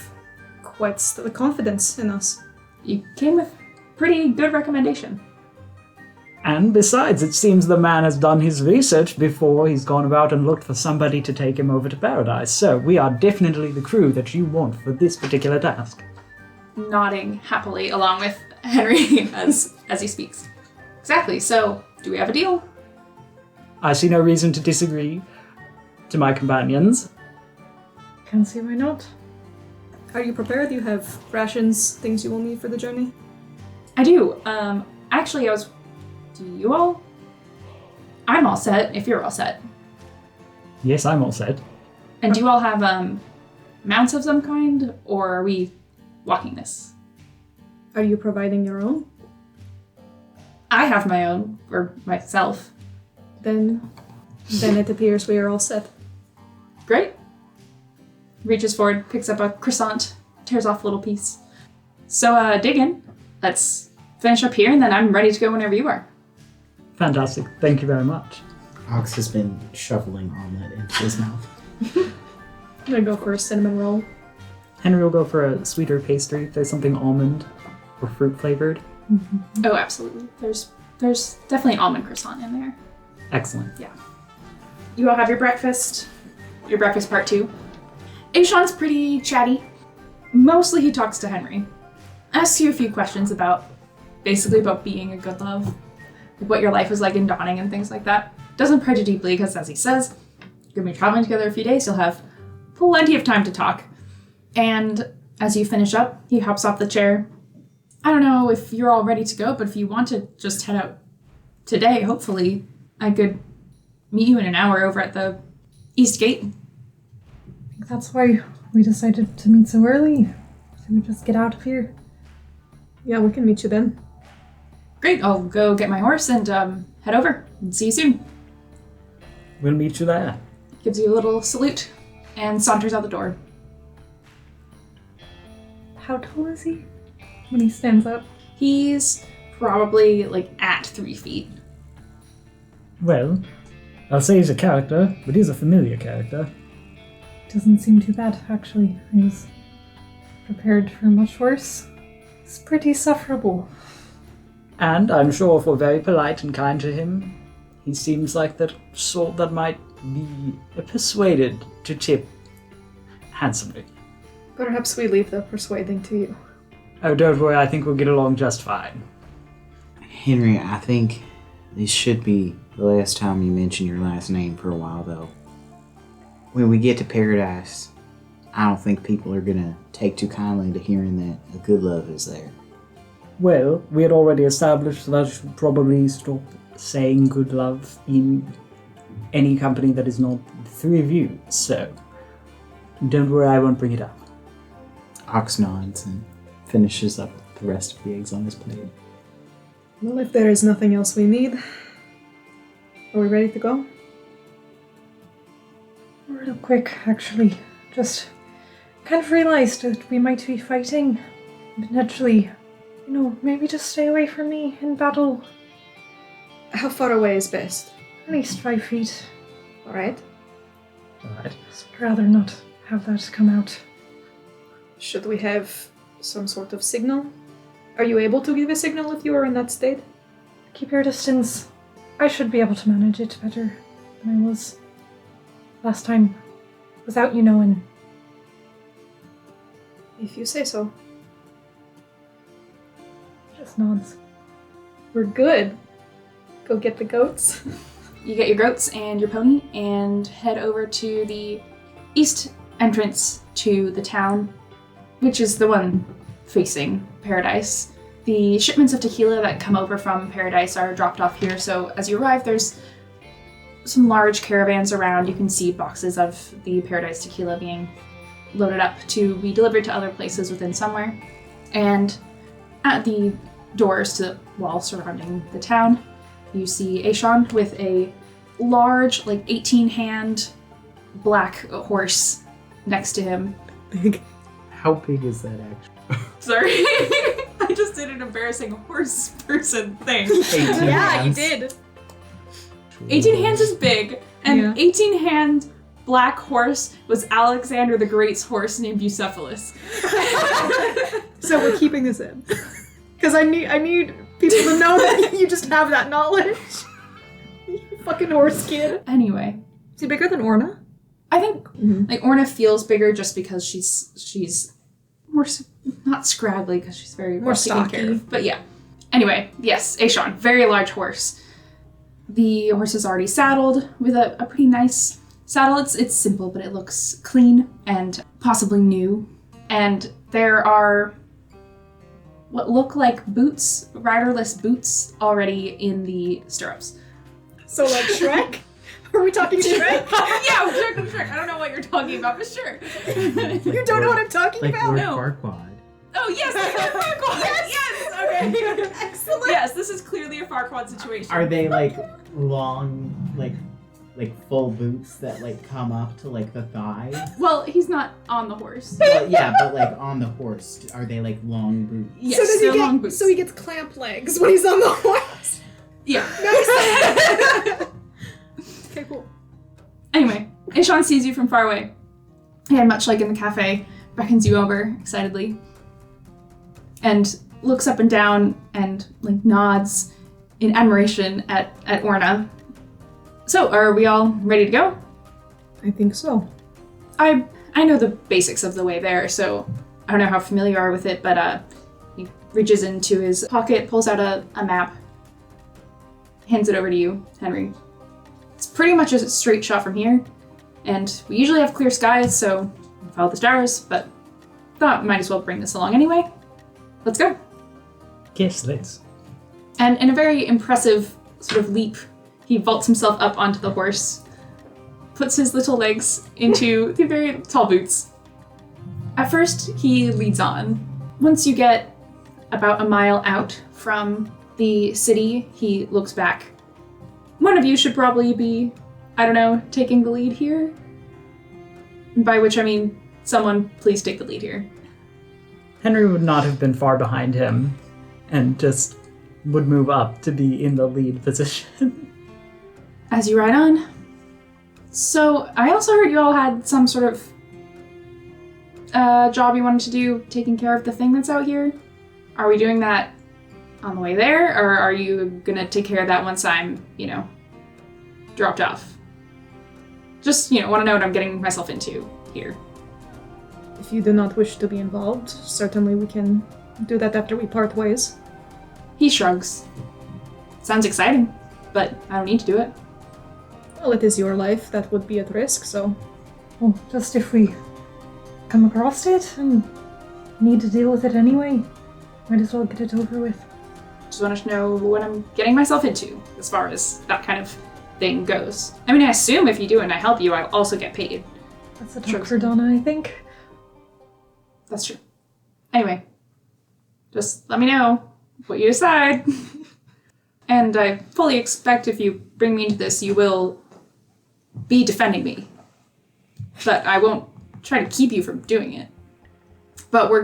quite the confidence in us. You came with pretty good recommendation. And besides, it seems the man has done his research before he's gone about and looked for somebody to take him over to paradise. So we are definitely the crew that you want for this particular task. Nodding happily along with Henry as he speaks. Exactly, so do we have a deal? I see no reason to disagree. To my companions. Can't see why not. Are you prepared? Do you have rations, things you will need for the journey? I do. Actually, do you all? I'm all set, if you're all set. Yes, I'm all set. And do you all have, mounts of some kind, or are we walking this? Are you providing your own? I have my own, or myself. Then it appears we are all set. Great. Reaches forward, picks up a croissant, tears off a little piece. So, dig in. Let's finish up here, and then I'm ready to go whenever you are. Fantastic. Thank you very much. Ox has been shoveling omelet into his mouth. I'm gonna go for a cinnamon roll. Henry will go for a sweeter pastry. If there's something almond or fruit flavored. Oh, absolutely. There's definitely almond croissant in there. Excellent. You all have your breakfast part 2. Aishon's pretty chatty. Mostly he talks to Henry. Asks you a few questions about being a good love, like what your life was like in Dawning and things like that. Doesn't pressure deeply because, as he says, you're going to be traveling together a few days, you'll have plenty of time to talk. And as you finish up, he hops off the chair. I don't know if you're all ready to go, but if you want to just head out today, hopefully, I could meet you in an hour over at the East Gate. I think that's why we decided to meet so early. So we just get out of here. Yeah, we can meet you then. Great, I'll go get my horse and head over. And see you soon. We'll meet you there. Gives you a little salute and saunters out the door. How tall is he when he stands up? He's probably like at 3 feet. Well, I'll say he's a character, but he's a familiar character. Doesn't seem too bad, actually. I was prepared for much worse. It's pretty sufferable. And I'm sure if we're very polite and kind to him, he seems like the sort that might be persuaded to tip handsomely. Perhaps we leave the persuading to you. Oh, don't worry, I think we'll get along just fine. Henry, I think this should be the last time you mention your last name for a while, though. When we get to paradise, I don't think people are gonna take too kindly to hearing that a good love is there. Well, we had already established that I should probably stop saying good love in any company that is not the three of you, so don't worry, I won't bring it up. Ox nods and finishes up the rest of the eggs on his plate. Well, if there is nothing else we need, are we ready to go? Real quick, actually. Just kind of realized that we might be fighting. Potentially, maybe just stay away from me in battle. How far away is best? At least 5 feet. Alright. Alright. I'd rather not have that come out. Should we have some sort of signal? Are you able to give a signal if you are in that state? Keep your distance. I should be able to manage it better than I was last time, without you knowing. If you say so. Just nods. We're good. Go get the goats. You get your goats and your pony and head over to the east entrance to the town, which is the one facing Paradise. The shipments of tequila that come over from Paradise are dropped off here, so as you arrive, there's some large caravans around. You can see boxes of the Paradise tequila being loaded up to be delivered to other places within somewhere. And at the doors to the wall surrounding the town, you see Aishon with a large, 18-hand black horse next to him. Big. How big is that actually? Sorry. I just did an embarrassing horse person thing. 18 Yeah, you hands. did. 18 hands is big, and Yeah. 18-hand black horse was Alexander the Great's horse named Bucephalus. So we're keeping this in. Because I need people to know that you just have that knowledge. You fucking horse kid. Anyway, Is he bigger than Orna? I think Mhm. Orna feels bigger just because she's more not scraggly because she's very More well taken stocky. care of. But yeah. Anyway, yes, Aishon, very large horse. The horse is already saddled with a pretty nice saddle. It's simple, but it looks clean and possibly new. And there are what look like boots, riderless boots, already in the stirrups. So like Shrek? Are we talking Shrek? Yeah, Shrek. I don't know what you're talking about, but sure. You don't know what I'm talking Like about? Lord No. Farquaad. Oh, yes, yes, okay. Excellent. Yes, this is clearly a Farquaad situation. Are they long, full boots that come up to the thigh? Well, he's not on the horse. Well, yeah, but on the horse, are they long boots? Yes, so does they're he long get? boots. So he gets clamp legs when he's on the horse. Yeah. Nice. Okay, cool. Anyway, Aishon sees you from far away, and much like in the cafe, beckons you over excitedly, and looks up and down and nods in admiration at Orna. So, are we all ready to go? I think so. I know the basics of the way there, so I don't know how familiar you are with it, but he reaches into his pocket, pulls out a map, hands it over to you, Henry. It's pretty much a straight shot from here, and we usually have clear skies, so we follow the stars, but thought might as well bring this along anyway. Let's go. Yes, let's. And in a very impressive sort of leap, he vaults himself up onto the horse, puts his little legs into the very tall boots. At first, he leads on. Once you get about a mile out from the city, he looks back. One of you should probably be, I don't know, taking the lead here. By which I mean, someone please take the lead here. Henry would not have been far behind him and just would move up to be in the lead position. As you ride on. So, I also heard you all had some sort of job you wanted to do, taking care of the thing that's out here. Are we doing that on the way there, or are you gonna take care of that once I'm, dropped off? Just, want to know what I'm getting myself into here. If you do not wish to be involved, certainly we can do that after we part ways. He shrugs. Sounds exciting, but I don't need to do it. Well, it is your life that would be at risk, so... Well, just if we come across it and need to deal with it anyway, might as well get it over with. Just want to know what I'm getting myself into, as far as that kind of thing goes. I mean, I assume if you do and I help you, I'll also get paid. That's a talk for Donna, I think. That's true. Anyway, just let me know what you decide. And I fully expect if you bring me into this, you will be defending me. But I won't try to keep you from doing it. But we're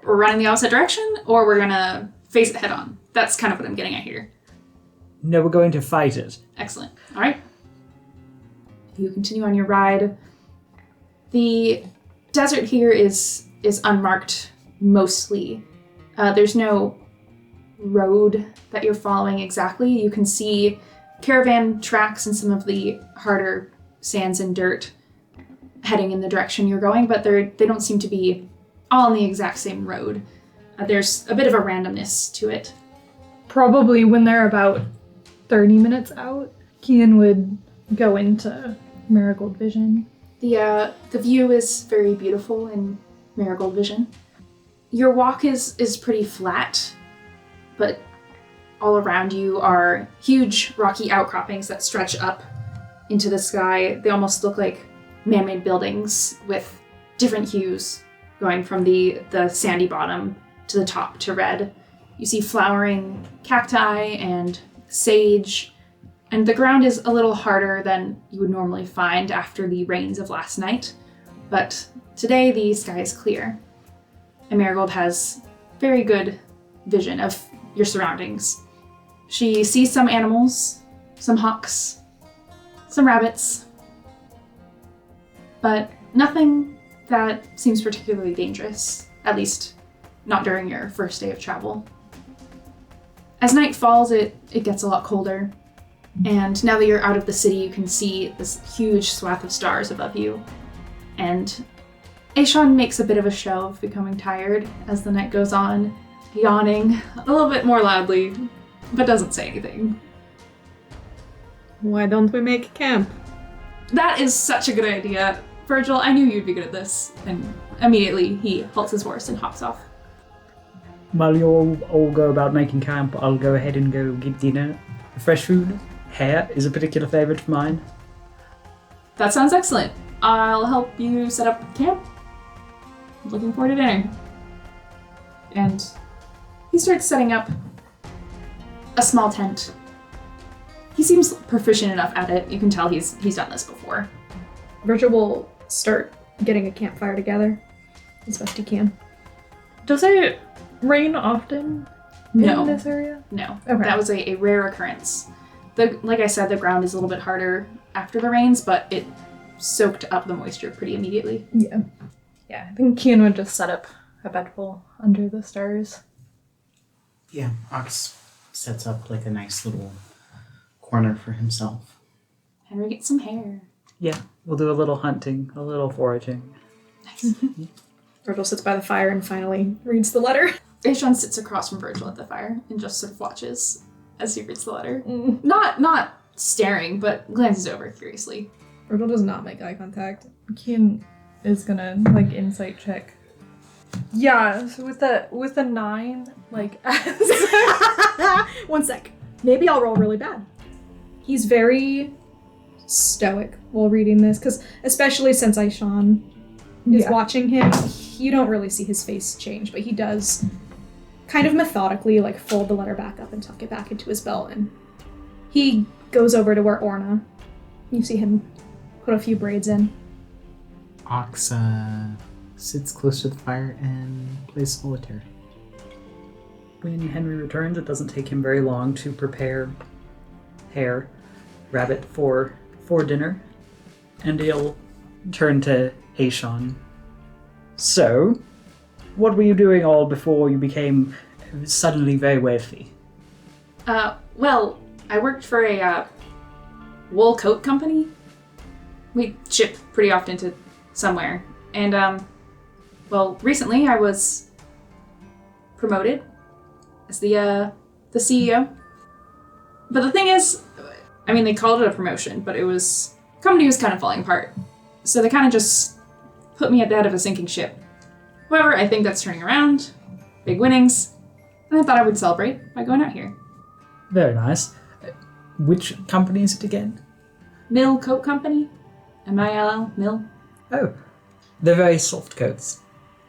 run in the opposite direction, or we're gonna face it head on. That's kind of what I'm getting at here. No, we're going to fight it. Excellent. All right. You continue on your ride. The desert here is unmarked mostly. There's no road that you're following exactly. You can see caravan tracks and some of the harder sands and dirt heading in the direction you're going, but they don't seem to be all on the exact same road. There's a bit of a randomness to it. Probably when they're about 30 minutes out, Kian would go into Marigold Vision. The view is very beautiful in Marigold Vision. Your walk is pretty flat, but all around you are huge rocky outcroppings that stretch up into the sky. They almost look like man-made buildings with different hues going from the sandy bottom to the top to red. You see flowering cacti and sage, and the ground is a little harder than you would normally find after the rains of last night, but today the sky is clear, and Marigold has very good vision of your surroundings. She sees some animals, some hawks, some rabbits, but nothing that seems particularly dangerous, at least not during your first day of travel. As night falls, it gets a lot colder, and now that you're out of the city, you can see this huge swath of stars above you. And Aishan makes a bit of a show of becoming tired as the night goes on, yawning a little bit more loudly, but doesn't say anything. Why don't we make camp? That is such a good idea. Virgil, I knew you'd be good at this. And immediately he halts his horse and hops off. While you all go about making camp, I'll go ahead and go get dinner. Fresh food, hare is a particular favorite of mine. That sounds excellent. I'll help you set up camp. Looking forward to dinner. And he starts setting up a small tent. He seems proficient enough at it. You can tell he's done this before. Virgil will start getting a campfire together as best he can. Does it rain often No. in this area? No. Okay. That was a rare occurrence. Like I said, the ground is a little bit harder after the rains, but it soaked up the moisture pretty immediately. Yeah. Yeah, I think Kian would just set up a bedful under the stars. Yeah, Ox sets up like a nice little corner for himself. Henry gets some hair. Yeah, we'll do a little hunting, a little foraging. Nice. Virgil sits by the fire and finally reads the letter. Aishan sits across from Virgil at the fire and just sort of watches as he reads the letter. Not staring, but glances over curiously. Virgil does not make eye contact. Kian is gonna, insight check Yeah, so with a 9, like One sec. Maybe I'll roll really bad. He's very stoic while reading this, because especially since Aishan is watching him, you don't really see his face change, but he does kind of methodically like fold the letter back up and tuck it back into his belt, and he goes over to where Orna. You see him put a few braids in. Ox sits close to the fire and plays solitaire. When Henry returns, it doesn't take him very long to prepare rabbit for dinner, and he'll turn to Aishan. So, what were you doing all before you became suddenly very wealthy? Well, I worked for a wool coat company. We ship pretty often to somewhere. And, well, recently I was promoted as the CEO. But the thing is, I mean, they called it a promotion, but the company was kind of falling apart. So they kind of just put me at the head of a sinking ship. However, I think that's turning around. Big winnings. And I thought I would celebrate by going out here. Very nice. Which company is it again? Mill Coat Company. M-I-L-L, Mill. Oh, they're very soft coats.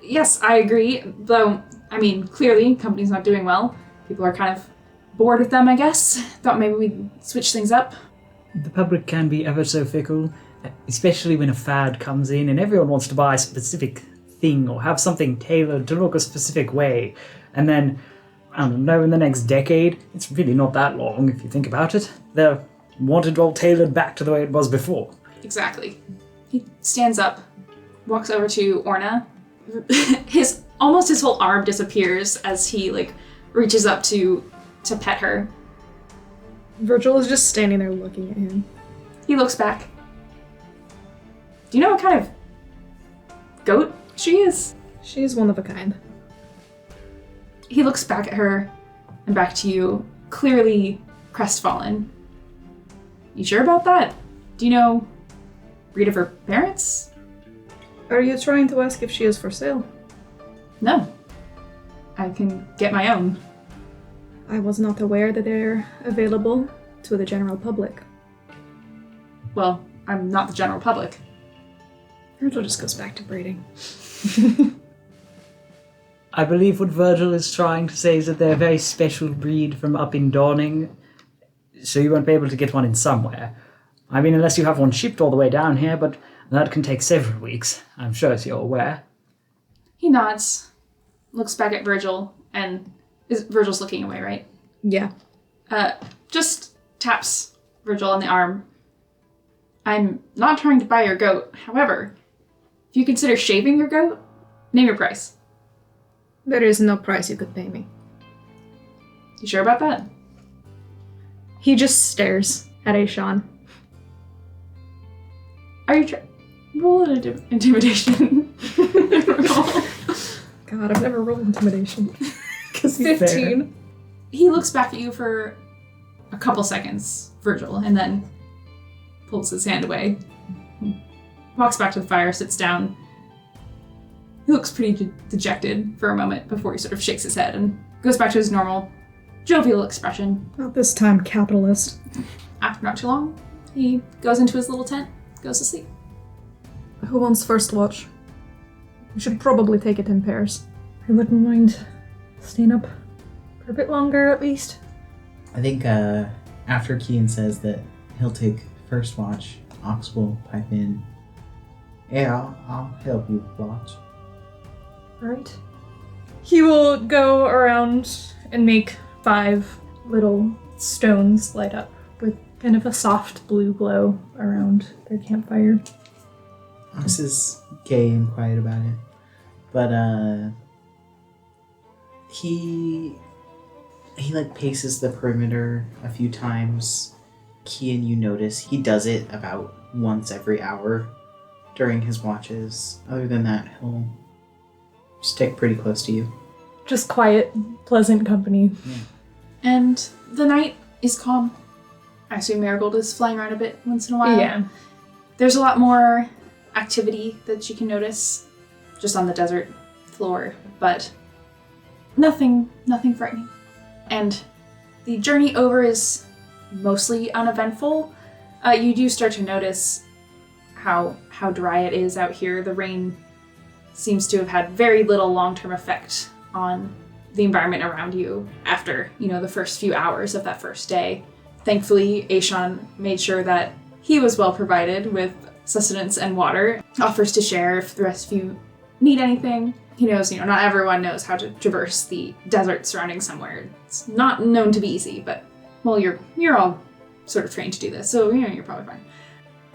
Yes, I agree. Though, I mean, clearly, company's not doing well. People are kind of bored with them, I guess. Thought maybe we'd switch things up. The public can be ever so fickle, especially when a fad comes in and everyone wants to buy a specific thing or have something tailored to look a specific way. And then, I don't know, in the next decade, it's really not that long if you think about it, they'll want it all tailored back to the way it was before. Exactly. He stands up, walks over to Orna. His whole arm disappears as he reaches up to pet her. Virgil is just standing there looking at him. He looks back. Do you know what kind of goat she is? She's one of a kind. He looks back at her and back to you, clearly crestfallen. You sure about that? Do you know breed of her parents? Are you trying to ask if she is for sale? No. I can get my own. I was not aware that they're available to the general public. Well, I'm not the general public. Virgil just goes back to braiding. I believe what Virgil is trying to say is that they're a very special breed from up in Dawning, so you won't be able to get one in somewhere. I mean, unless you have one shipped all the way down here, but that can take several weeks, I'm sure as you're aware. He nods, looks back at Virgil, and Virgil's looking away, right? Yeah. Just taps Virgil on the arm. I'm not trying to buy your goat. However, if you consider shaving your goat, name your price. There is no price you could pay me. You sure about that? He just stares at Aishan. Are you roll an intimidation? God, I've never rolled intimidation. 15. He looks back at you for a couple seconds, Virgil, and then pulls his hand away. Walks back to the fire, sits down. He looks pretty dejected for a moment before he sort of shakes his head and goes back to his normal, jovial expression. Not this time, capitalist. After not too long, he goes into his little tent, goes to sleep. Who wants first watch? We should probably take it in pairs. I wouldn't mind staying up for a bit longer at least. I think after Kian says that he'll take first watch, Ox will pipe in. Yeah, I'll help you watch. Right? He will go around and make 5 little stones light up with kind of a soft blue glow around their campfire. Ox is gay and quiet about it, but he paces the perimeter a few times. Kian, you notice he does it about once every hour during his watches. Other than that, he'll stick pretty close to you. Just quiet, pleasant company. And the night is calm. I assume Marigold is flying around a bit once in a while. Yeah. There's a lot more activity that you can notice just on the desert floor, but nothing frightening. And the journey over is mostly uneventful. You do start to notice how dry it is out here. The rain seems to have had very little long-term effect on the environment around you after, the first few hours of that first day. Thankfully, Aishon made sure that he was well provided with sustenance and water, offers to share if the rest of you need anything. He knows, not everyone knows how to traverse the desert surrounding somewhere. It's not known to be easy, but, well, you're all sort of trained to do this, so, you're probably fine.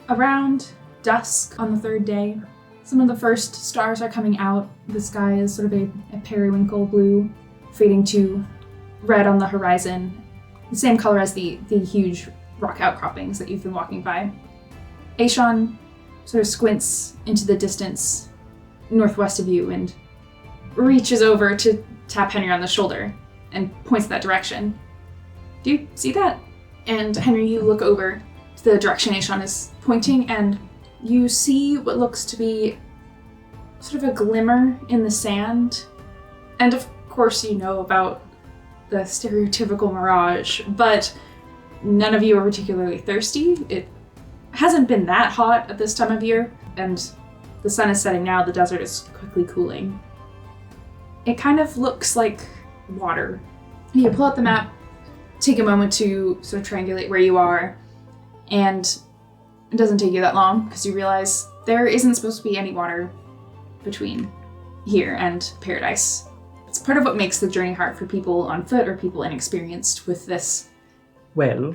Around dusk on the third day, some of the first stars are coming out. The sky is sort of a periwinkle blue, fading to red on the horizon, the same color as the huge rock outcroppings that you've been walking by. Aishon sort of squints into the distance northwest of you and reaches over to tap Henry on the shoulder and points that direction. Do you see that? And Henry, you look over to the direction Aishon is pointing, and you see what looks to be sort of a glimmer in the sand. And of course you know about the stereotypical mirage, but none of you are particularly thirsty. It hasn't been that hot at this time of year, and the sun is setting now. The desert is quickly cooling. It kind of looks like water. You pull out the map, take a moment to sort of triangulate where you are, and it doesn't take you that long because you realize there isn't supposed to be any water between here and Paradise. It's part of what makes the journey hard for people on foot or people inexperienced with this. Well,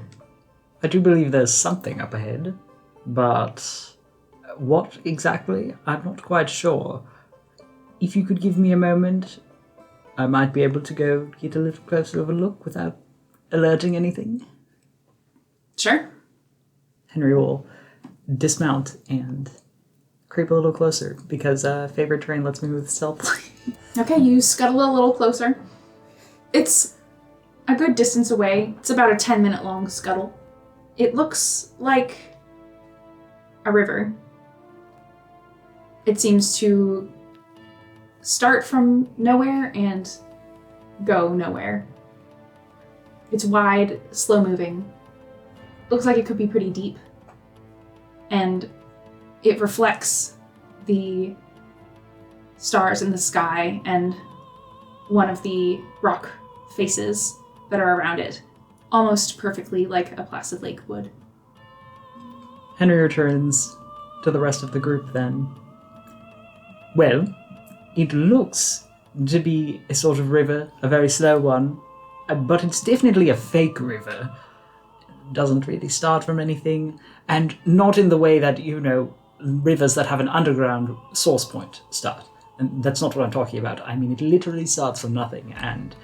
I do believe there's something up ahead, but what exactly? I'm not quite sure. If you could give me a moment, I might be able to go get a little closer of a look without alerting anything. Sure. Henry will dismount and creep a little closer because favorite terrain lets me move stealthily. Okay, you scuttle a little closer. It's a good distance away. It's about a 10-minute long scuttle. It looks like a river. It seems to start from nowhere and go nowhere. It's wide, slow-moving. Looks like it could be pretty deep. And it reflects the stars in the sky and one of the rock faces that are around it, almost perfectly like a placid lake would. Henry returns to the rest of the group then. Well, it looks to be a sort of river, a very slow one, but it's definitely a fake river. It doesn't really start from anything, and not in the way that, rivers that have an underground source point start. And that's not what I'm talking about. I mean, it literally starts from nothing, and,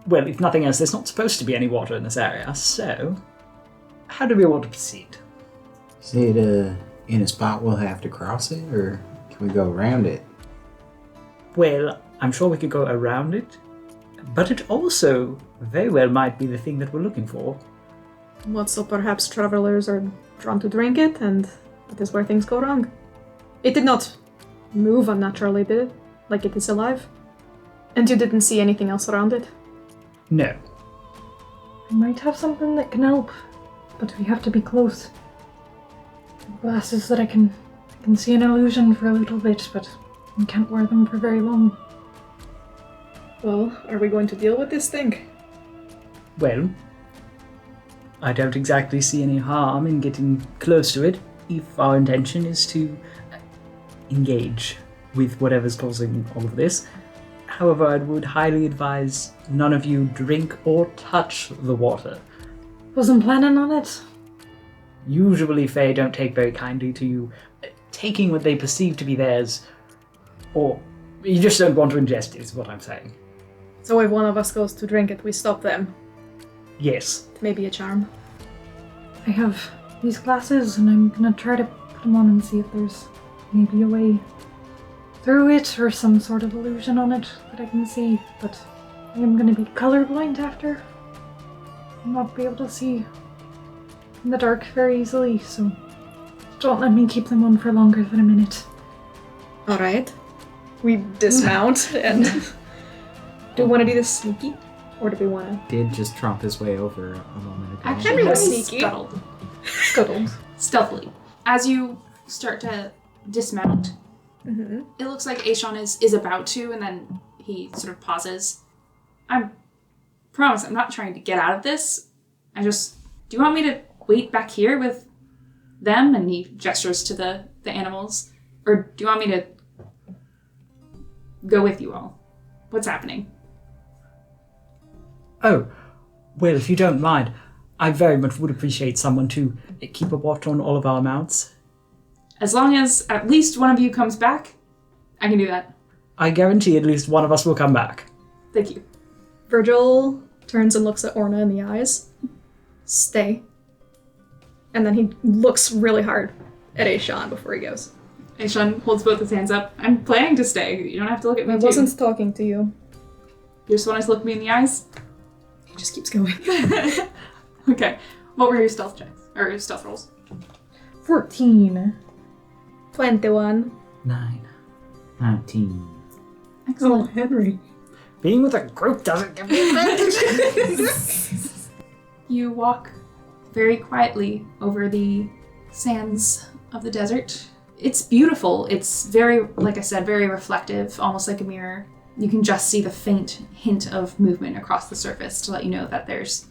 well, if nothing else, there's not supposed to be any water in this area, so how do we want to proceed? Is it in a spot we'll have to cross it, or can we go around it? Well, I'm sure we could go around it, but it also very well might be the thing that we're looking for. What, so perhaps travelers are drawn to drink it, and that is where things go wrong? It did not move unnaturally, did it? Like it is alive? And you didn't see anything else around it? No. I might have something that can help, but we have to be close. Glasses that I can see an illusion for a little bit, but I can't wear them for very long. Well, are we going to deal with this thing? Well, I don't exactly see any harm in getting close to it if our intention is to engage with whatever's causing all of this. However, I would highly advise none of you drink or touch the water. Wasn't planning on it. Usually Fae don't take very kindly to you taking what they perceive to be theirs, or you just don't want to ingest it, is what I'm saying. So if one of us goes to drink it, we stop them. Yes. Maybe a charm. I have these glasses, and I'm gonna try to put them on and see if there's maybe a way through it or some sort of illusion on it that I can see, but I am gonna be colorblind after. I'll not be able to see in the dark very easily, so don't let me keep them on for longer than a minute. Alright. We dismount and do we want to do this sneaky, or do we want to? Did just tromp his way over a moment ago. Actually, Henry was very sneaky. scuttled. Scuttled. Stealthily. As you start to dismount, Mm-hmm. it looks like Aishon is about to, and then he sort of pauses. I promise I'm not trying to get out of this. Do you want me to wait back here with them? And he gestures to the animals. Or do you want me to go with you all? What's happening? Oh, well, if you don't mind, I very much would appreciate someone to keep a watch on all of our mounts. As long as at least one of you comes back, I can do that. I guarantee at least one of us will come back. Thank you. Virgil turns and looks at Orna in the eyes. Stay. And then he looks really hard at Aishon before he goes. Aishon holds both his hands up. I'm planning to stay. You don't have to look at me I too. wasn't talking to you. You just want us to look me in the eyes? He just keeps going. Okay. What were your stealth checks? Or your stealth rolls? 14. 21. 9. 19. Excellent. Henry. Being with a group doesn't give me advantage. You walk very quietly over the sands of the desert. It's beautiful. It's very, like I said, very reflective, almost like a mirror. You can just see the faint hint of movement across the surface to let you know that there's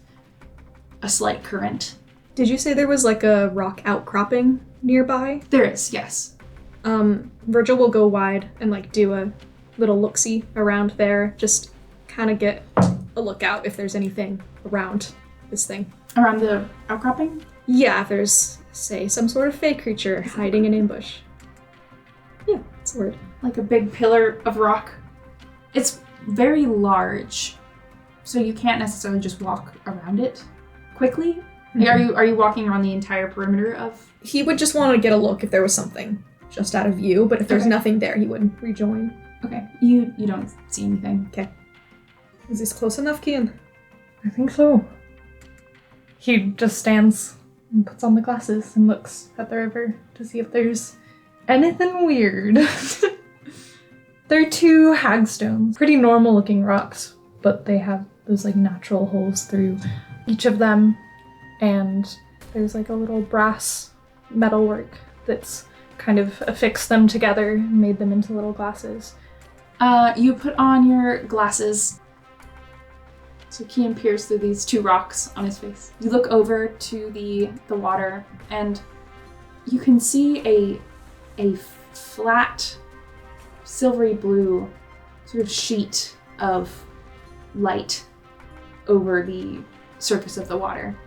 a slight current. Did you say there was like a rock outcropping nearby? There is, yes. Virgil will go wide and like do a little look-see around there. Just kind of get a look out if there's anything around this thing. Around the outcropping? Yeah, if there's, say, some sort of fey creature hiding in ambush. Yeah, that's a word. Like a big pillar of rock. It's very large, so you can't necessarily just walk around it quickly. Like, are you walking around the entire perimeter of? He would just want to get a look if there was something just out of view, but if there's Okay. nothing there, he would rejoin. Okay, you don't see anything. Is this close enough, Kian? I think so. He just stands and puts on the glasses and looks at the river to see if there's anything weird. They're 2 hagstones, pretty normal looking rocks, but they have those like natural holes through each of them, and there's like a little brass metalwork that's kind of affixed them together and made them into little glasses. You put on your glasses. So Kian peers through these 2 rocks on his face. You look over to the water, and you can see a flat, silvery blue sort of sheet of light over the surface of the water.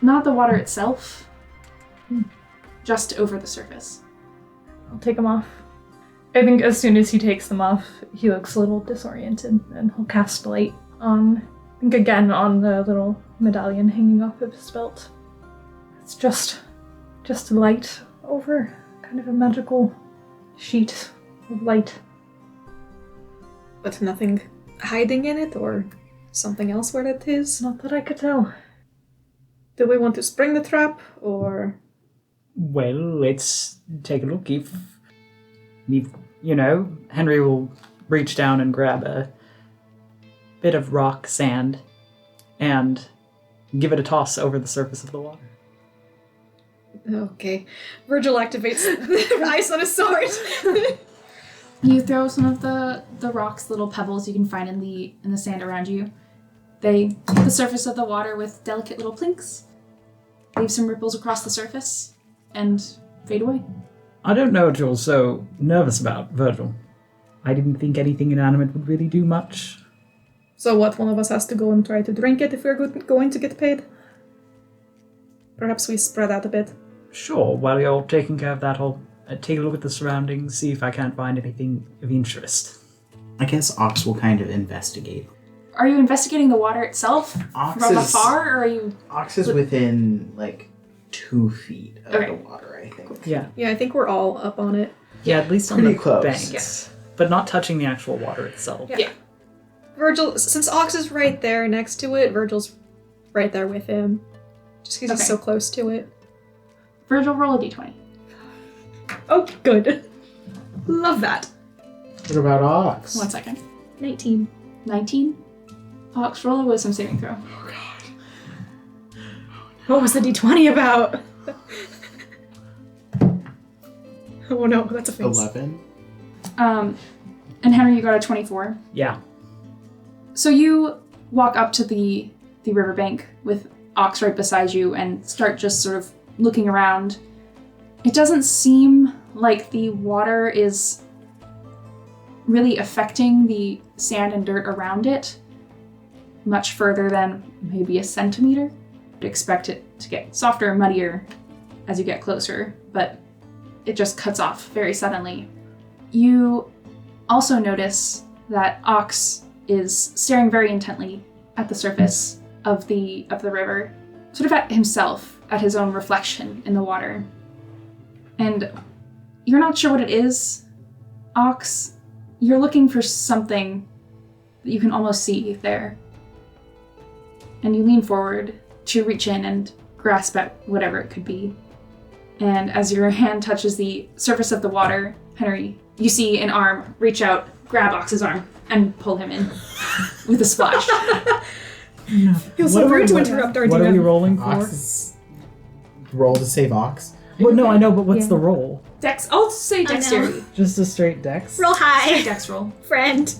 Not the water itself, just over the surface. I'll take them off. I think as soon as he takes them off, he looks a little disoriented and he'll cast light on, I think again on the little medallion hanging off of his belt. It's just light over kind of a magical sheet of light. But nothing hiding in it, or something else where it is? Not that I could tell. Do we want to spring the trap, or... Well, let's take a look. If Henry will reach down and grab a bit of rock sand and give it a toss over the surface of the water. Okay. Virgil activates the ice on his sword. You throw some of the rocks, little pebbles you can find in the sand around you. They hit the surface of the water with delicate little plinks, leave some ripples across the surface, and fade away. I don't know what you're so nervous about, Virgil. I didn't think anything inanimate would really do much. So what, one of us has to go and try to drink it if we're going to get paid? Perhaps we spread out a bit. Sure, while you're taking care of that, I'll take a look at the surroundings, see if I can't find anything of interest. I guess Ox will kind of investigate. Are you investigating the water itself Ox from is- afar, or are you... Ox is within, 2 feet of Okay. the water, I think. Yeah. Yeah, I think we're all up on it. Yeah, at least on Pretty the close. banks. Yes. But not touching the actual water itself. Yeah. Virgil, since Ox is right there next to it, Virgil's right there with him. Just because Okay. he's so close to it. Virgil, roll a d20. Oh, good. Love that. What about Ox? 1 second. 19. 19. Ox, roll a wisdom saving throw. What was the d20 about? Oh no, that's a face. 11. And Henry, you got a 24. Yeah. So you walk up to the riverbank with Ox right beside you and start just sort of looking around. It doesn't seem like the water is really affecting the sand and dirt around it much further than maybe a centimeter. You'd expect it to get softer and muddier as you get closer, but it just cuts off very suddenly. You also notice that Ox is staring very intently at the surface of the river, sort of at himself, at his own reflection in the water. And you're not sure what it is, Ox. You're looking for something that you can almost see there. And you lean forward to reach in and grasp at whatever it could be. And as your hand touches the surface of the water, Henry, you see an arm reach out, grab Ox's arm, and pull him in with a splash. Feels so rude to interrupt our What are we DM. rolling for? Ox is... Roll to save Ox. Well, no, I know, but what's Yeah. the roll? Dex, I'll say know. dexterity. Just a straight dex? Roll Straight high, dex roll. friend.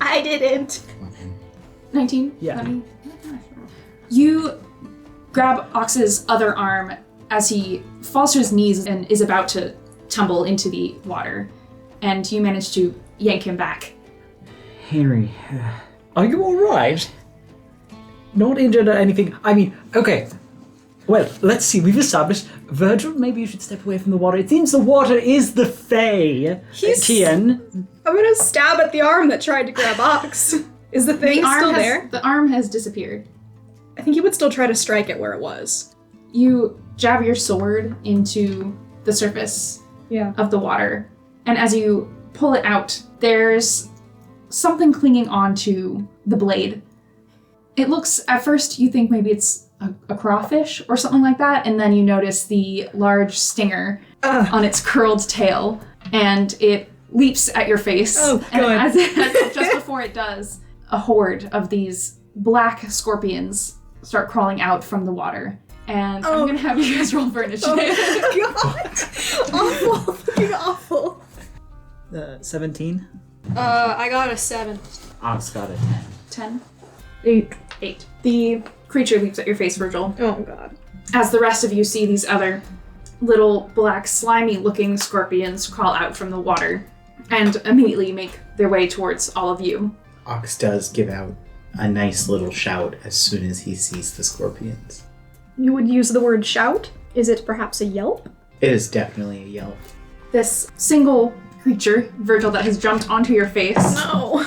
I didn't. 19? Yeah. Let me- You grab Ox's other arm as he falls to his knees and is about to tumble into the water, and you manage to yank him back. Henry, Are you alright? Not injured or anything? I mean, okay. Well, let's see. We've established. Virgil, maybe you should step away from the water. It seems the water is the Fae. He's- Kian. I'm gonna stab at the arm that tried to grab Ox. Is the thing still there? The arm has disappeared. I think he would still try to strike it where it was. You jab your sword into the surface Yeah. of the water, and as you pull it out, there's something clinging onto the blade. It looks, at first, you think maybe it's a crawfish or something like that, and then you notice the large stinger on its curled tail, and it leaps at your face. Oh, and God. just before it does, a horde of these black scorpions start crawling out from the water. And I'm gonna have you guys roll for initiative. God! Awful. Fucking awful. 17. I got a 7. Ox got a 10. 10? 8. The creature leaps at your face, Virgil, Oh god. as the rest of you see these other little black slimy looking scorpions crawl out from the water and immediately make their way towards all of you. Ox does give out a nice little shout as soon as he sees the scorpions. You would use the word shout? Is it perhaps a yelp? It is definitely a yelp. This single creature, Virgil, that has jumped onto your face, No.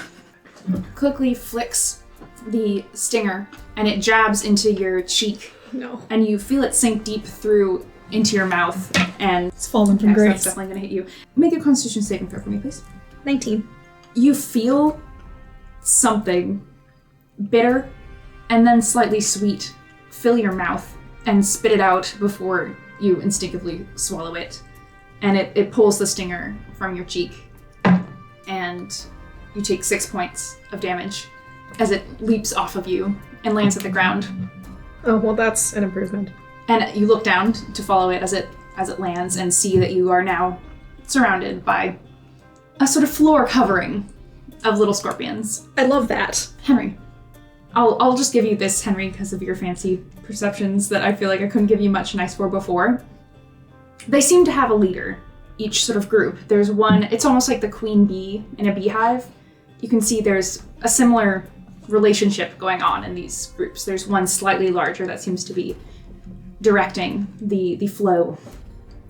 quickly flicks the stinger and it jabs into your cheek, No. and you feel it sink deep through into your mouth, and It's fallen from that's grace. definitely gonna hit you. Make a constitution saving throw for me, please. 19. You feel something bitter and then slightly sweet fill your mouth and spit it out before you instinctively swallow it. And it pulls the stinger from your cheek, and you take 6 points of damage as it leaps off of you and lands at the ground. Oh, well, that's an improvement. And you look down to follow it as it lands and see that you are now surrounded by a sort of floor covering of little scorpions. I love that. Henry, I'll just give you this, Henry, because of your fancy perceptions that I feel like I couldn't give you much nice for before. They seem to have a leader, each sort of group. There's one, it's almost like the queen bee in a beehive. You can see there's a similar relationship going on in these groups. There's one slightly larger that seems to be directing the flow.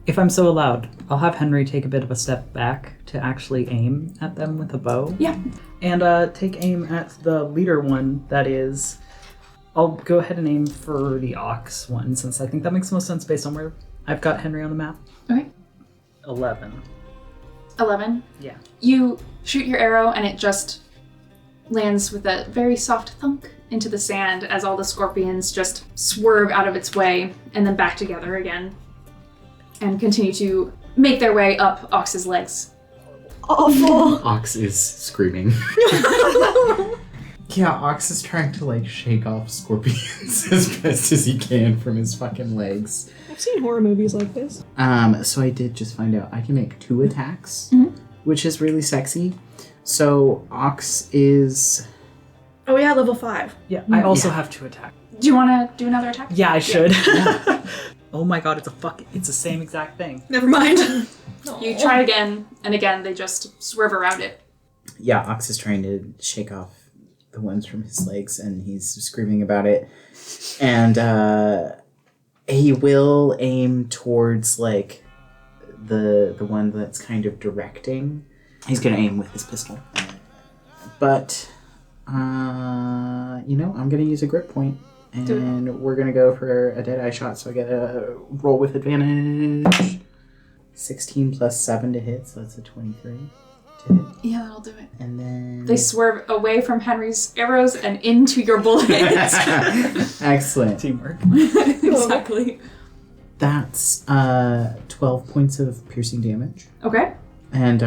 If I'm so allowed, I'll have Henry take a bit of a step back to actually aim at them with a bow. Yeah. And take aim at the leader one, that is. I'll go ahead and aim for the ox one, since I think that makes the most sense based on where I've got Henry on the map. Okay. 11. 11. Yeah. You shoot your arrow and it just lands with a very soft thunk into the sand as all the scorpions just swerve out of its way and then back together again and continue to make their way up Ox's legs. awful. Ox is screaming. Yeah, Ox is trying to like shake off scorpions as best as he can from his fucking legs. I've seen horror movies like this. So I did just find out I can make 2 attacks, Mhm. which is really sexy. So Ox is Oh yeah, level 5. Yeah, I also Yeah. have 2 attacks. Do you want to do another attack? Yeah, I should. Oh my god, it's the same exact thing. Never mind. You try again, and again they just swerve around it. Yeah, Ox is trying to shake off the ones from his legs, and he's screaming about it. And he will aim towards like the one that's kind of directing. He's gonna aim with his pistol, but I'm gonna use a grip point, and we're gonna go for a dead eye shot. So I get a roll with advantage. 16 plus 7 to hit, so that's a 23 to hit. Yeah, that'll do it. And then They swerve away from Henry's arrows and into your bullets. Excellent. Teamwork. Exactly. That's 12 points of piercing damage. Okay. And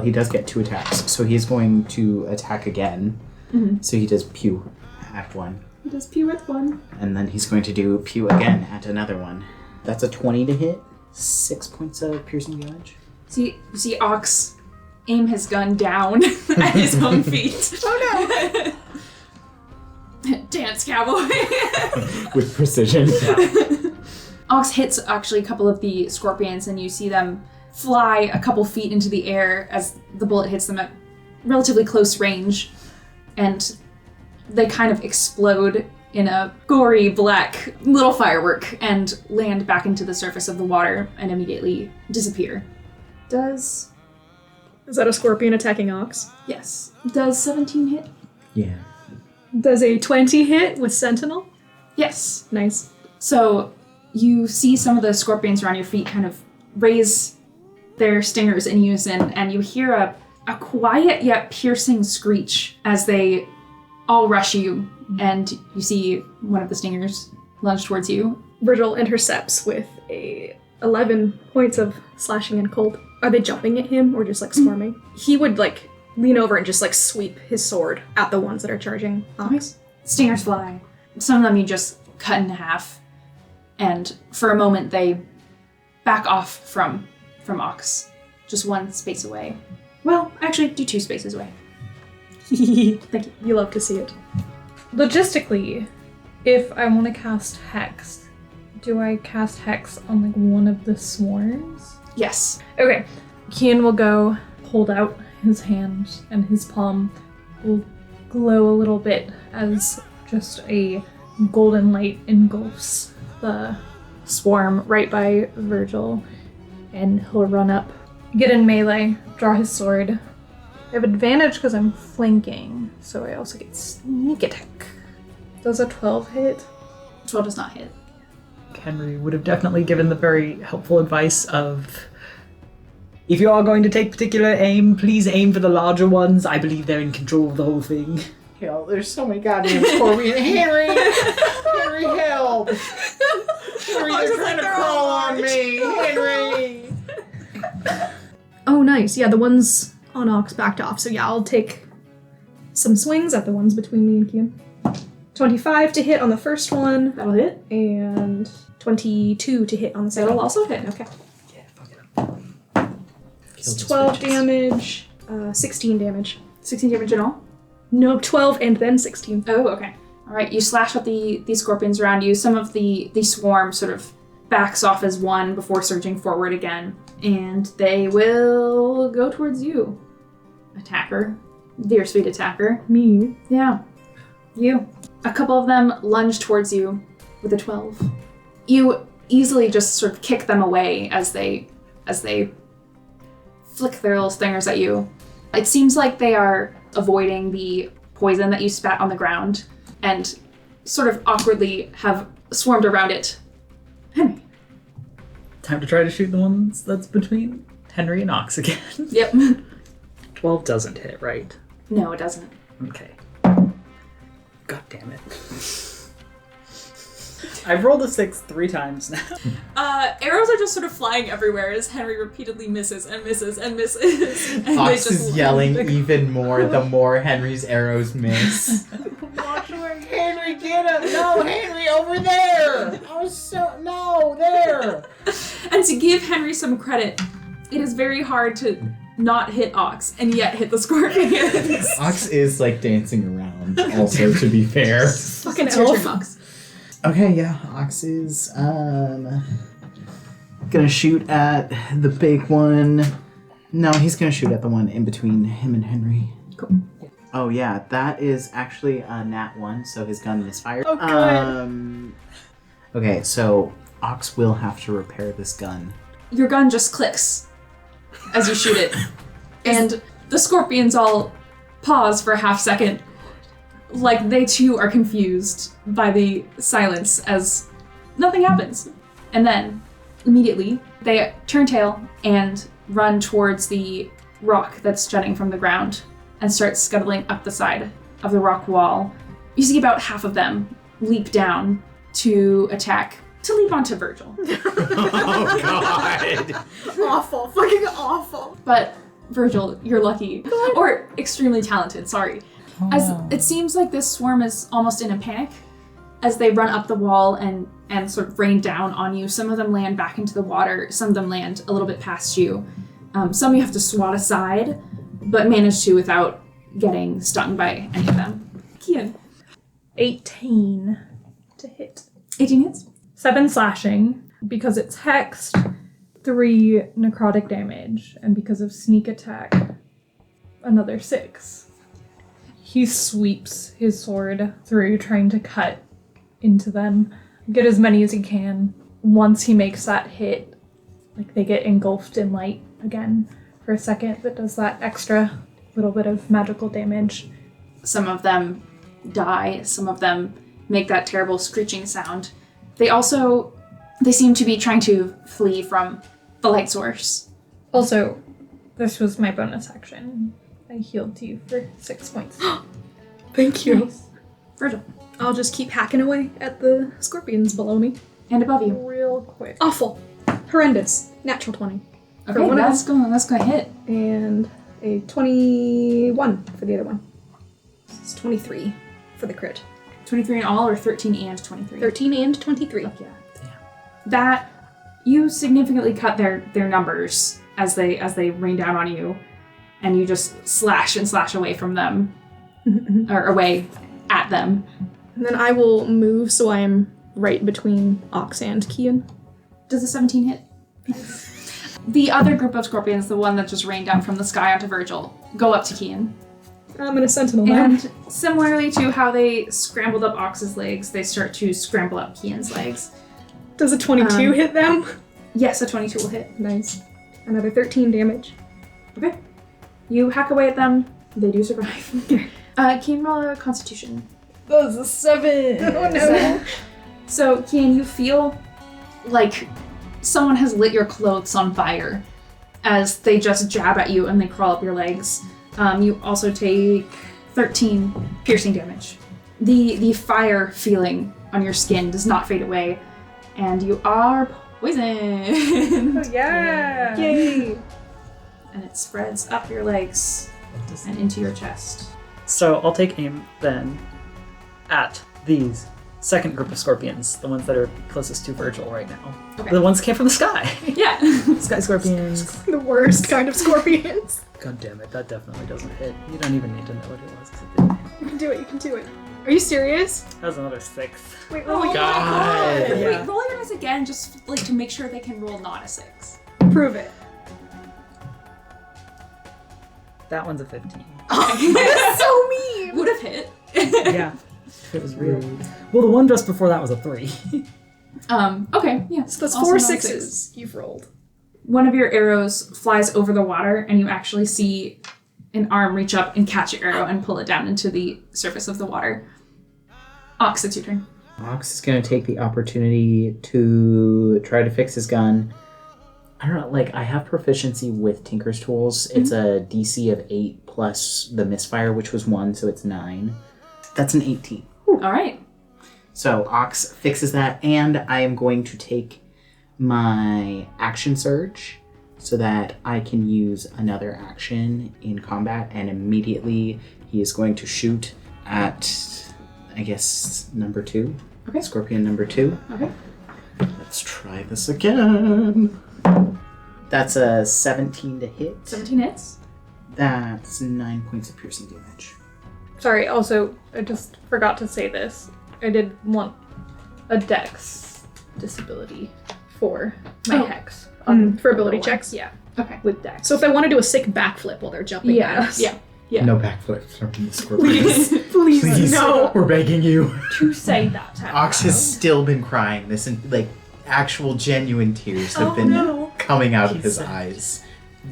he does get 2 attacks, so he's going to attack again. Mhm. So he does pew at 1, He does pee with 1. and then he's going to do pew again at another one. That's a 20 to hit. 6 points of piercing damage. You see Ox aim his gun down at his own feet. Oh no! Dance cowboy. With precision. Ox hits actually a couple of the scorpions, and you see them fly a couple feet into the air as the bullet hits them at relatively close range, and they kind of explode in a gory black little firework and land back into the surface of the water and immediately disappear. Is that a scorpion attacking Ox? Yes. Does 17 hit? Yeah. Does a 20 hit with Sentinel? Yes. Nice. So you see some of the scorpions around your feet kind of raise their stingers in unison, and you hear a quiet yet piercing screech as they all rush you, and you see one of the stingers lunge towards you. Virgil intercepts with a 11 points of slashing and cold. Are they jumping at him or just like swarming? He would like lean over and just like sweep his sword at the ones that are charging Ox. Stingers fly. Some of them you just cut in half, and for a moment they back off from Ox, just one space away. Well, actually, do 2 spaces away. Thank you. You love to see it. Logistically, if I want to cast Hex, do I cast Hex on like one of the swarms? Yes. Okay. Kian will go hold out his hand, and his palm will glow a little bit as just a golden light engulfs the swarm right by Virgil, and he'll run up, get in melee, draw his sword. I have advantage because I'm flanking, so I also get sneak attack. Does a 12 hit? 12 does not hit. Henry would have definitely given the very helpful advice of, if you are going to take particular aim, please aim for the larger ones. I believe they're in control of the whole thing. Hell, there's so many goddamn scorpions. Henry! Henry, help! Henry, they're trying to crawl on me! Henry! Oh, nice. Yeah, the ones on Ox backed off. So yeah, I'll take some swings at the ones between me and Kian. 25 to hit on the first one, That'll hit. and 22 to hit on the second. That'll also hit. Okay. Yeah, fuck it up. Kill those 12 bitches. damage, 16 damage. 16 damage in all. No, 12 and then 16. Oh, okay. All right, you slash at the scorpions around you. Some of the swarm sort of backs off as one before surging forward again, and they will go towards you. Attacker. Dear sweet attacker. Me. Yeah, you. A couple of them lunge towards you with a 12. You easily just sort of kick them away as they flick their little stingers at you. It seems like they are avoiding the poison that you spat on the ground and sort of awkwardly have swarmed around it. Henry. Time to try to shoot the ones that's between Henry and Ox again. Yep. 12 doesn't hit, right? No, it doesn't. Okay. God damn it. I've rolled a 6 3 times now. Arrows are just sort of flying everywhere as Henry repeatedly misses and misses and misses. And Ox is yelling even more the more Henry's arrows miss. Henry, get him! No, Henry, over there! No, there! And to give Henry some credit, it is very hard to not hit Ox and yet hit the scorpions. Ox is like dancing around, also, to be fair. Fucking It's your elf. turn, Ox. Okay, yeah, Ox is gonna shoot at the big one. No, he's gonna shoot at the one in between him and Henry. Cool. Oh yeah, that is actually a nat 1, so his gun misfired. Oh, good. Okay, so Ox will have to repair this gun. Your gun just clicks as you shoot it. And the scorpions all pause for a half second. Like they too are confused by the silence as nothing happens. And then, immediately, they turn tail and run towards the rock that's jutting from the ground and start scuttling up the side of the rock wall. You see about half of them leap down to leap onto Virgil. Oh god! Awful. Fucking awful. But Virgil, you're lucky. Or extremely talented, sorry. As it seems like this swarm is almost in a panic as they run up the wall and sort of rain down on you. Some of them land back into the water, some of them land a little bit past you. Some you have to swat aside, but manage to without getting stung by any of them. Kian. 18 to hit. 18 hits. 7 slashing. Because it's hexed, 3 necrotic damage. And because of sneak attack, another 6. He sweeps his sword through, trying to cut into them. Get as many as he can. Once he makes that hit, like they get engulfed in light again for a second. That does that extra little bit of magical damage. Some of them die, some of them make that terrible screeching sound. They seem to be trying to flee from the light source. Also, this was my bonus action. I healed you for 6 points. Thank you. Nice. Virgil. I'll just keep hacking away at the scorpions below me. And above you. Real quick. Awful. Horrendous. Natural 20. Okay, one of that's gonna hit. And a 21 for the other one. It's 23 for the crit. 23 in all, or 13 and 23? 13 and 23. Yeah. That, you significantly cut their numbers as they rain down on you, and you just slash and slash away from them, or away at them. And then I will move so I am right between Ox and Kian. Does a 17 hit? The other group of scorpions, the one that just rained down from the sky onto Virgil, go up to Kian. I'm in a sentinel now. And similarly to how they scrambled up Ox's legs, they start to scramble up Kian's legs. Does a 22 hit them? Yes, a 22 will hit. Nice. Another 13 damage. Okay. You hack away at them. They do survive. Kian, roll a Constitution. That was a 7! Oh no. So, Kian, you feel like someone has lit your clothes on fire as they just jab at you and they crawl up your legs. You also take 13 piercing damage. The fire feeling on your skin does not fade away, and you are poisoned. Oh, yeah! Yay. And it spreads up your legs and into your chest. So I'll take aim then at these second group of scorpions, the ones that are closest to Virgil right now. Okay. The ones that came from the sky. Yeah. Sky scorpions. The worst kind of scorpions. God damn it, that definitely doesn't hit. You don't even need to know what it was, 'cause it didn't hit. You can do it, you can do it. Are you serious? That was another 6. Wait, Oh my God. Wait, Yeah. roll your dice again, just like to make sure they can roll not a 6. prove it. That one's a 15. That's so mean! Would have hit. Yeah. It was real. Well, the one just before that was a 3. Okay, yeah. So that's Also 4 not a 6s you've rolled. One of your arrows flies over the water, and you actually see an arm reach up and catch your arrow and pull it down into the surface of the water. Ox, it's your turn. Ox is going to take the opportunity to try to fix his gun. I don't know, like, I have proficiency with Tinker's Tools. It's a DC of 8 plus the misfire, which was 1, so it's 9. That's an 18. All right. So Ox fixes that, and I am going to take my action surge so that I can use another action in combat, and immediately he is going to shoot at, I guess, number 2. Okay. Scorpion number 2. Okay. Let's try this again. That's a 17 to hit. 17 hits. That's 9 points of piercing damage. Sorry, also, I just forgot to say this. I did want a dex disability for my Oh. hex. For ability checks? Yeah, Okay. with dex. So if I want to do a sick backflip while they're jumping, Yeah. back, Yeah. Yeah. No backflips from the scorpions. please, no. We're begging you. to say that. Ox has still been crying. This, like, actual genuine tears have been coming out of his eyes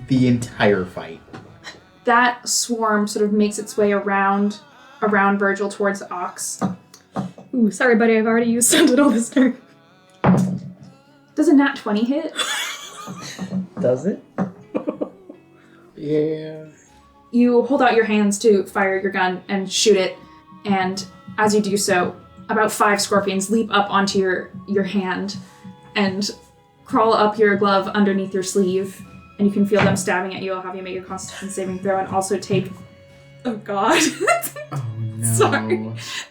the entire fight. That swarm sort of makes its way around Virgil towards the Ox. Ooh, sorry, buddy, I've already used Sentinel this turn. Does a nat 20 hit? Does it? Yeah. You hold out your hands to fire your gun and shoot it, and as you do so, about 5 scorpions leap up onto your hand and crawl up your glove underneath your sleeve, and you can feel them stabbing at you. I'll have you make a Constitution saving throw and also take... Oh god. Oh no. Sorry.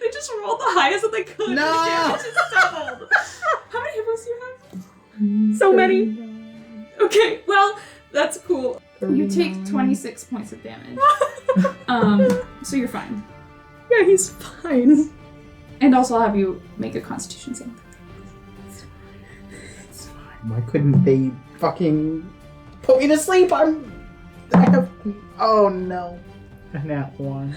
They just rolled the highest that they could. No! The damage is doubled. How many hit points do you have? So many. Okay, well, that's cool. You take 26 points of damage. So you're fine. Yeah, he's fine. And also I'll have you make a Constitution saving throw. Why couldn't they fucking put me to sleep? I have. Oh no. A nat 1.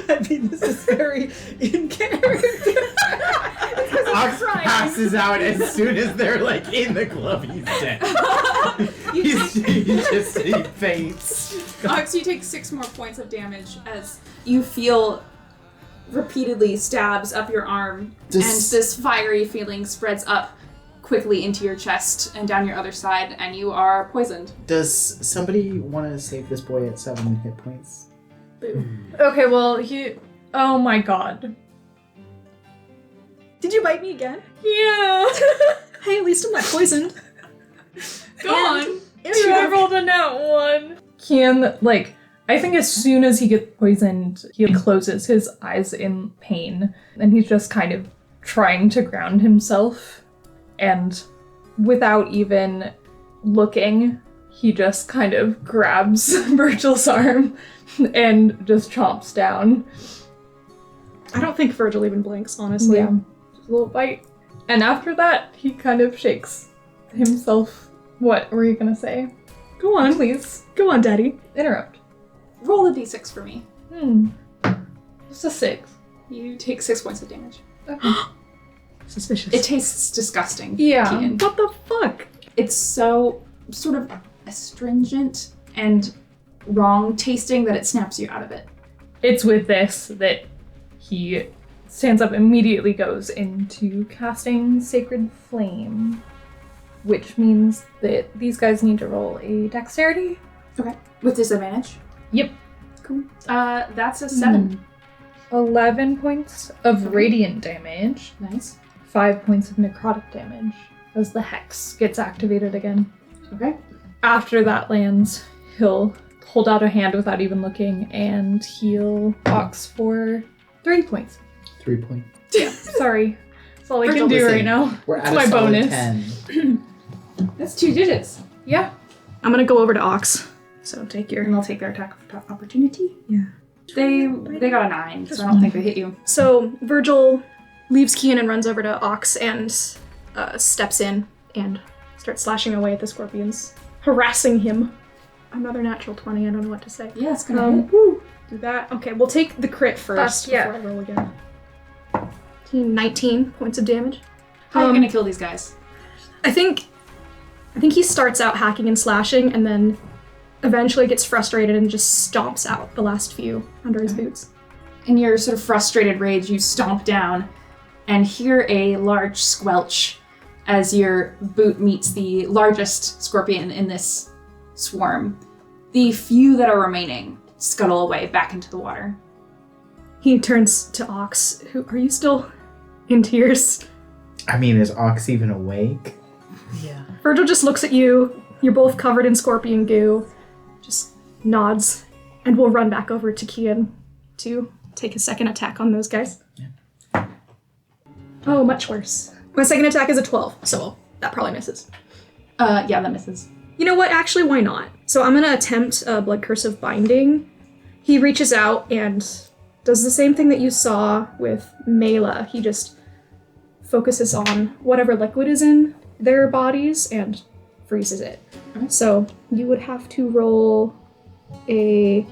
I mean, this is very in character. Ox passes out as soon as they're like in the glove. He's dead. He faints. Ox, you take 6 more points of damage as you feel repeatedly stabs up your arm, and this fiery feeling spreads up quickly into your chest and down your other side, and you are poisoned. Does somebody want to save this boy at 7 hit points? Okay, well, oh my god. Did you bite me again? Yeah. Hey, at least I'm not poisoned. Go on. I rolled a nat 1. Kian, like, I think as soon as he gets poisoned, he closes his eyes in pain, and he's just kind of trying to ground himself. And without even looking, he just kind of grabs Virgil's arm and just chomps down. I don't think Virgil even blinks, honestly. Yeah, just a little bite. And after that, he kind of shakes himself. What were you gonna say? Go on. Please, Go on, Daddy. interrupt. Roll a d6 for me. Just a 6. You take 6 points of damage. Okay. Suspicious. It tastes disgusting. Yeah. Kian. What the fuck? It's so sort of astringent and wrong tasting that it snaps you out of it. It's with this that he stands up, immediately goes into casting Sacred Flame, which means that these guys need to roll a dexterity. Okay. With disadvantage? Yep. Cool. That's a 7. 11 points of radiant damage, Nice. 5 points of necrotic damage as the hex gets activated again. Okay. After that lands, he'll hold out a hand without even looking and heal Ox for 3 points. 3 points. Yeah, sorry. That's all I Virgil, can do listen, right now. We're It's at my a solid bonus. 10. That's 2 digits. Yeah. I'm gonna go over to Ox. So take your... And they'll take their attack of opportunity. Yeah. They got a 9, so I don't think they hit you. So Virgil leaves Kian and runs over to Ox and steps in and starts slashing away at the scorpions, harassing him. Another natural 20, I don't know what to say. Yeah, it's gonna hit. Woo, do that. Okay, we'll take the crit first yeah. before I roll again. 19 points of damage. How are you gonna kill these guys? I think he starts out hacking and slashing and then eventually gets frustrated and just stomps out the last few under his boots. In your sort of frustrated rage, you stomp down and hear a large squelch as your boot meets the largest scorpion in this swarm. The few that are remaining scuttle away back into the water. He turns to Ox, who, are you still in tears? I mean, is Ox even awake? Yeah. Virgil just looks at you. You're both covered in scorpion goo. Just nods. And we'll run back over to Kian to take a second attack on those guys. Yeah. Oh, much worse. My second attack is a 12, so that probably misses. Yeah, that misses. You know what? Actually, why not? So I'm gonna attempt a Blood Curse of Binding. He reaches out and does the same thing that you saw with Mela. He just focuses on whatever liquid is in their bodies and freezes it. Okay. So you would have to roll a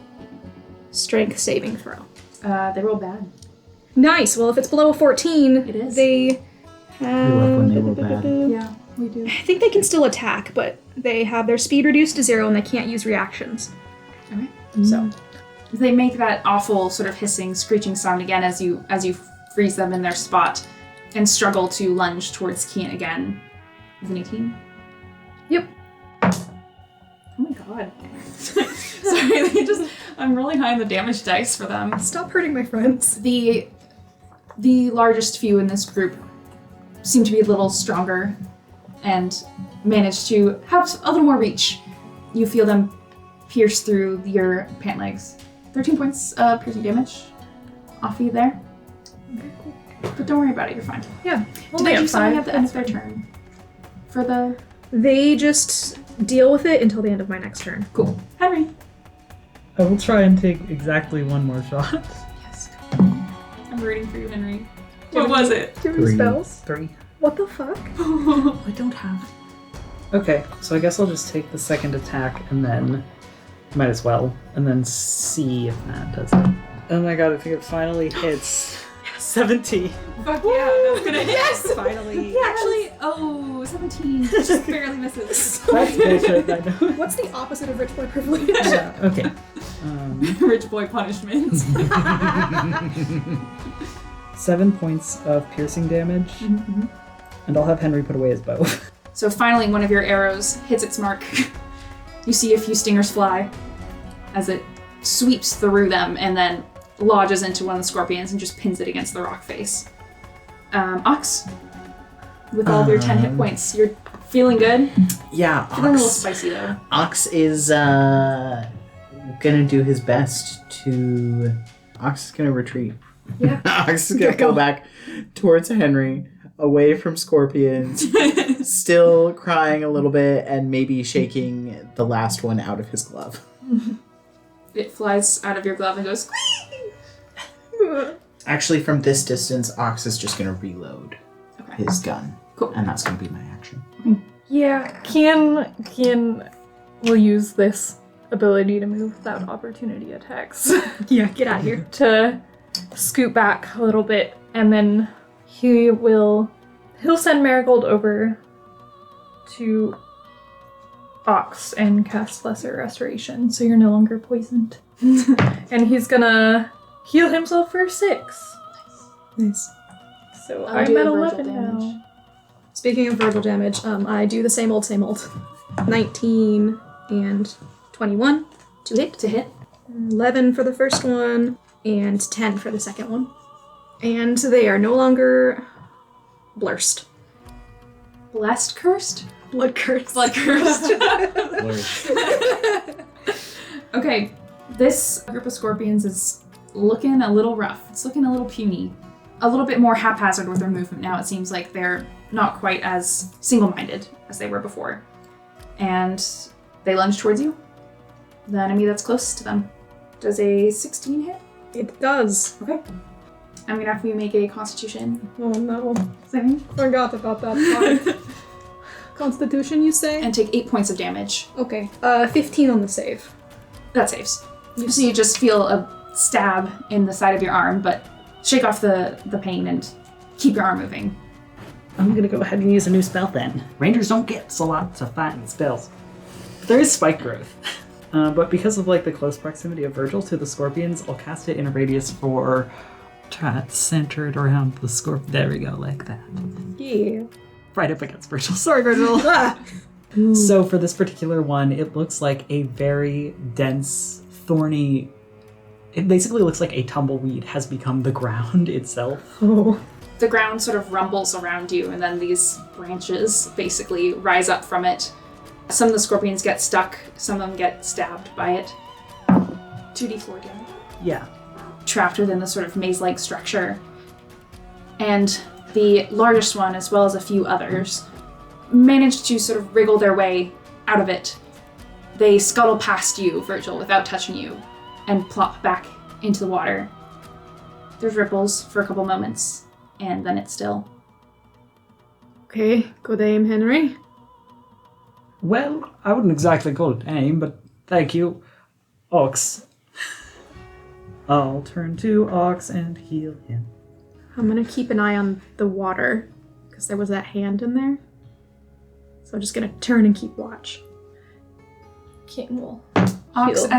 strength saving throw. They roll bad. Nice. Well, if it's below a 14, It is. they have... We love when they roll bad. Yeah, we do. I think they can still attack, but they have their speed reduced to 0 and they can't use reactions. Okay. So They make that awful sort of hissing, screeching sound again as you freeze them in their spot and struggle to lunge towards Kian again. Is an 18? Yep. Oh my god. Sorry, I'm really high on the damage dice for them. Stop hurting my friends. The largest few in this group seem to be a little stronger and manage to have a little more reach. You feel them pierce through your pant legs. 13 points of piercing damage off you there. Okay, cool. But don't worry about it, you're fine. Yeah. Do they do something at the end of their turn? For the... They just deal with it until the end of my next turn. Cool. Henry. I will try and take exactly one more shot. Yes. I'm rooting for you, Henry. What was it? Do you have any 3. spells? 3. What the fuck? I don't have. Okay, so I guess I'll just take the second attack and then might as well, and then see if that does it. Oh my god, I think it finally hits 17. Fuck yeah, that's gonna hit. Yes! Finally. Yeah, actually, 17 just barely misses. That's bullshit, I know. What's the opposite of rich boy privilege? Yeah, okay. Rich boy punishment. 7 points of piercing damage, and I'll have Henry put away his bow. So finally, one of your arrows hits its mark. You see a few stingers fly as it sweeps through them and then lodges into one of the scorpions and just pins it against the rock face. Ox, with all of your 10 hit points, you're feeling good? Yeah, Feeling a little Ox. spicy though. Ox is gonna do his best to. Ox is gonna retreat. Yeah. Ox is gonna go back towards Henry, away from scorpions, still crying a little bit, and maybe shaking the last one out of his glove. It flies out of your glove and goes, Actually, from this distance, Ox is just gonna reload okay. his gun. Cool. And that's gonna be my action. Yeah, Kian will use this ability to move without opportunity attacks Yeah, get out of here. to scoot back a little bit, and then he'll send Marigold over to Ox and cast Lesser Restoration, so you're no longer poisoned. And he's gonna heal himself for 6. Nice. So I'll I'm do at Virgil 11 damage. now. Speaking of Virgil damage, I do the same old. 19 and 21 to hit. to hit. 11 for the first one, and 10 for the second one. And they are no longer blurst. Blessed cursed? Blood cursed. Blood cursed. Okay, this group of scorpions is looking a little rough. It's looking a little puny. A little bit more haphazard with their movement now. It seems like they're not quite as single-minded as they were before. And they lunge towards you. The enemy that's closest to them. Does a 16 hit? It does. Okay. I'm gonna have you make a constitution Oh no. saving. Forgot about that part. Constitution, you say? And take 8 points of damage. Okay. 15 on the save. That saves. So you just feel a stab in the side of your arm, but shake off the pain and keep your arm moving. I'm gonna go ahead and use a new spell then. Rangers don't get so lots of fighting spells. There is spike growth. But because of like the close proximity of Virgil to the scorpions, I'll cast it in a radius for centered around the scorpion. There we go, like that. Yeah. Right up against Virgil. Sorry, Virgil. So for this particular one, it looks like a very dense, thorny It basically looks like a tumbleweed has become the ground itself. Oh. The ground sort of rumbles around you, and then these branches basically rise up from it. Some of the scorpions get stuck, some of them get stabbed by it. 2d4 damage. Yeah. Trapped within the sort of maze-like structure. And the largest one, as well as a few others, manage to sort of wriggle their way out of it. They scuttle past you, Virgil, without touching you, and plop back into the water. There's ripples for a couple moments, and then it's still. Okay, good aim, Henry. Well, I wouldn't exactly call it aim, but thank you. Ox. I'll turn to Ox and heal him. I'm gonna keep an eye on the water, because there was that hand in there. So I'm just gonna turn and keep watch. King will Ox, heal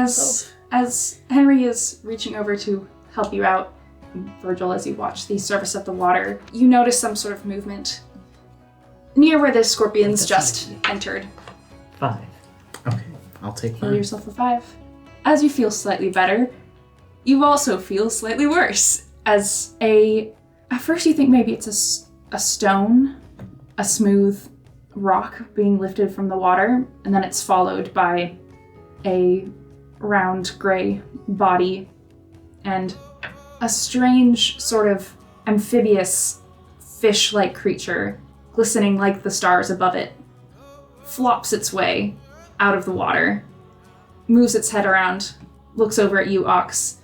as Henry is reaching over to help you out, Virgil, as you watch the surface of the water, you notice some sort of movement near where the scorpions just entered. 5. Okay, I'll take Heal mine. yourself for 5. As you feel slightly better, you also feel slightly worse. At first you think maybe it's a stone, a smooth rock being lifted from the water, and then it's followed by a round gray body and a strange sort of amphibious fish-like creature glistening like the stars above it flops its way out of the water, moves its head around, looks over at you, Ox,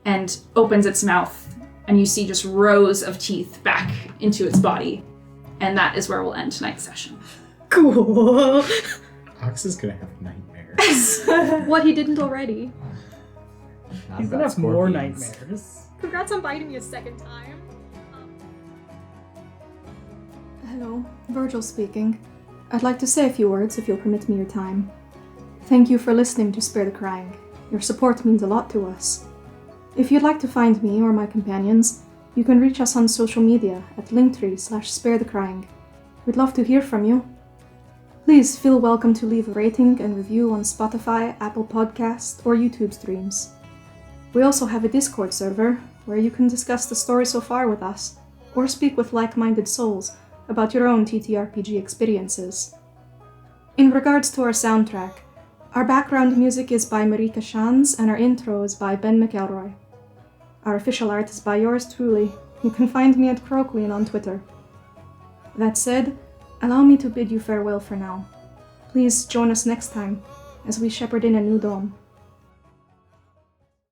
and opens its mouth, and you see just rows of teeth back into its body. And that is where we'll end tonight's session. Cool. Ox is gonna have nightmares. What he didn't already. Not He's gonna about have more scorpions. nightmares. Congrats on biting me a second time. Hello, Virgil speaking. I'd like to say a few words if you'll permit me your time. Thank you for listening to Spare the Crying. Your support means a lot to us. If you'd like to find me or my companions, you can reach us on social media at linktree/sparethecrying. We'd love to hear from you. Please feel welcome to leave a rating and review on Spotify, Apple Podcasts, or YouTube streams. We also have a Discord server where you can discuss the story so far with us, or speak with like-minded souls about your own TTRPG experiences. In regards to our soundtrack, our background music is by Marika Shans and our intro is by Ben McElroy. Our official art is by yours truly. You can find me at Croqueen on Twitter. That said, allow me to bid you farewell for now. Please join us next time as we shepherd in a new dawn.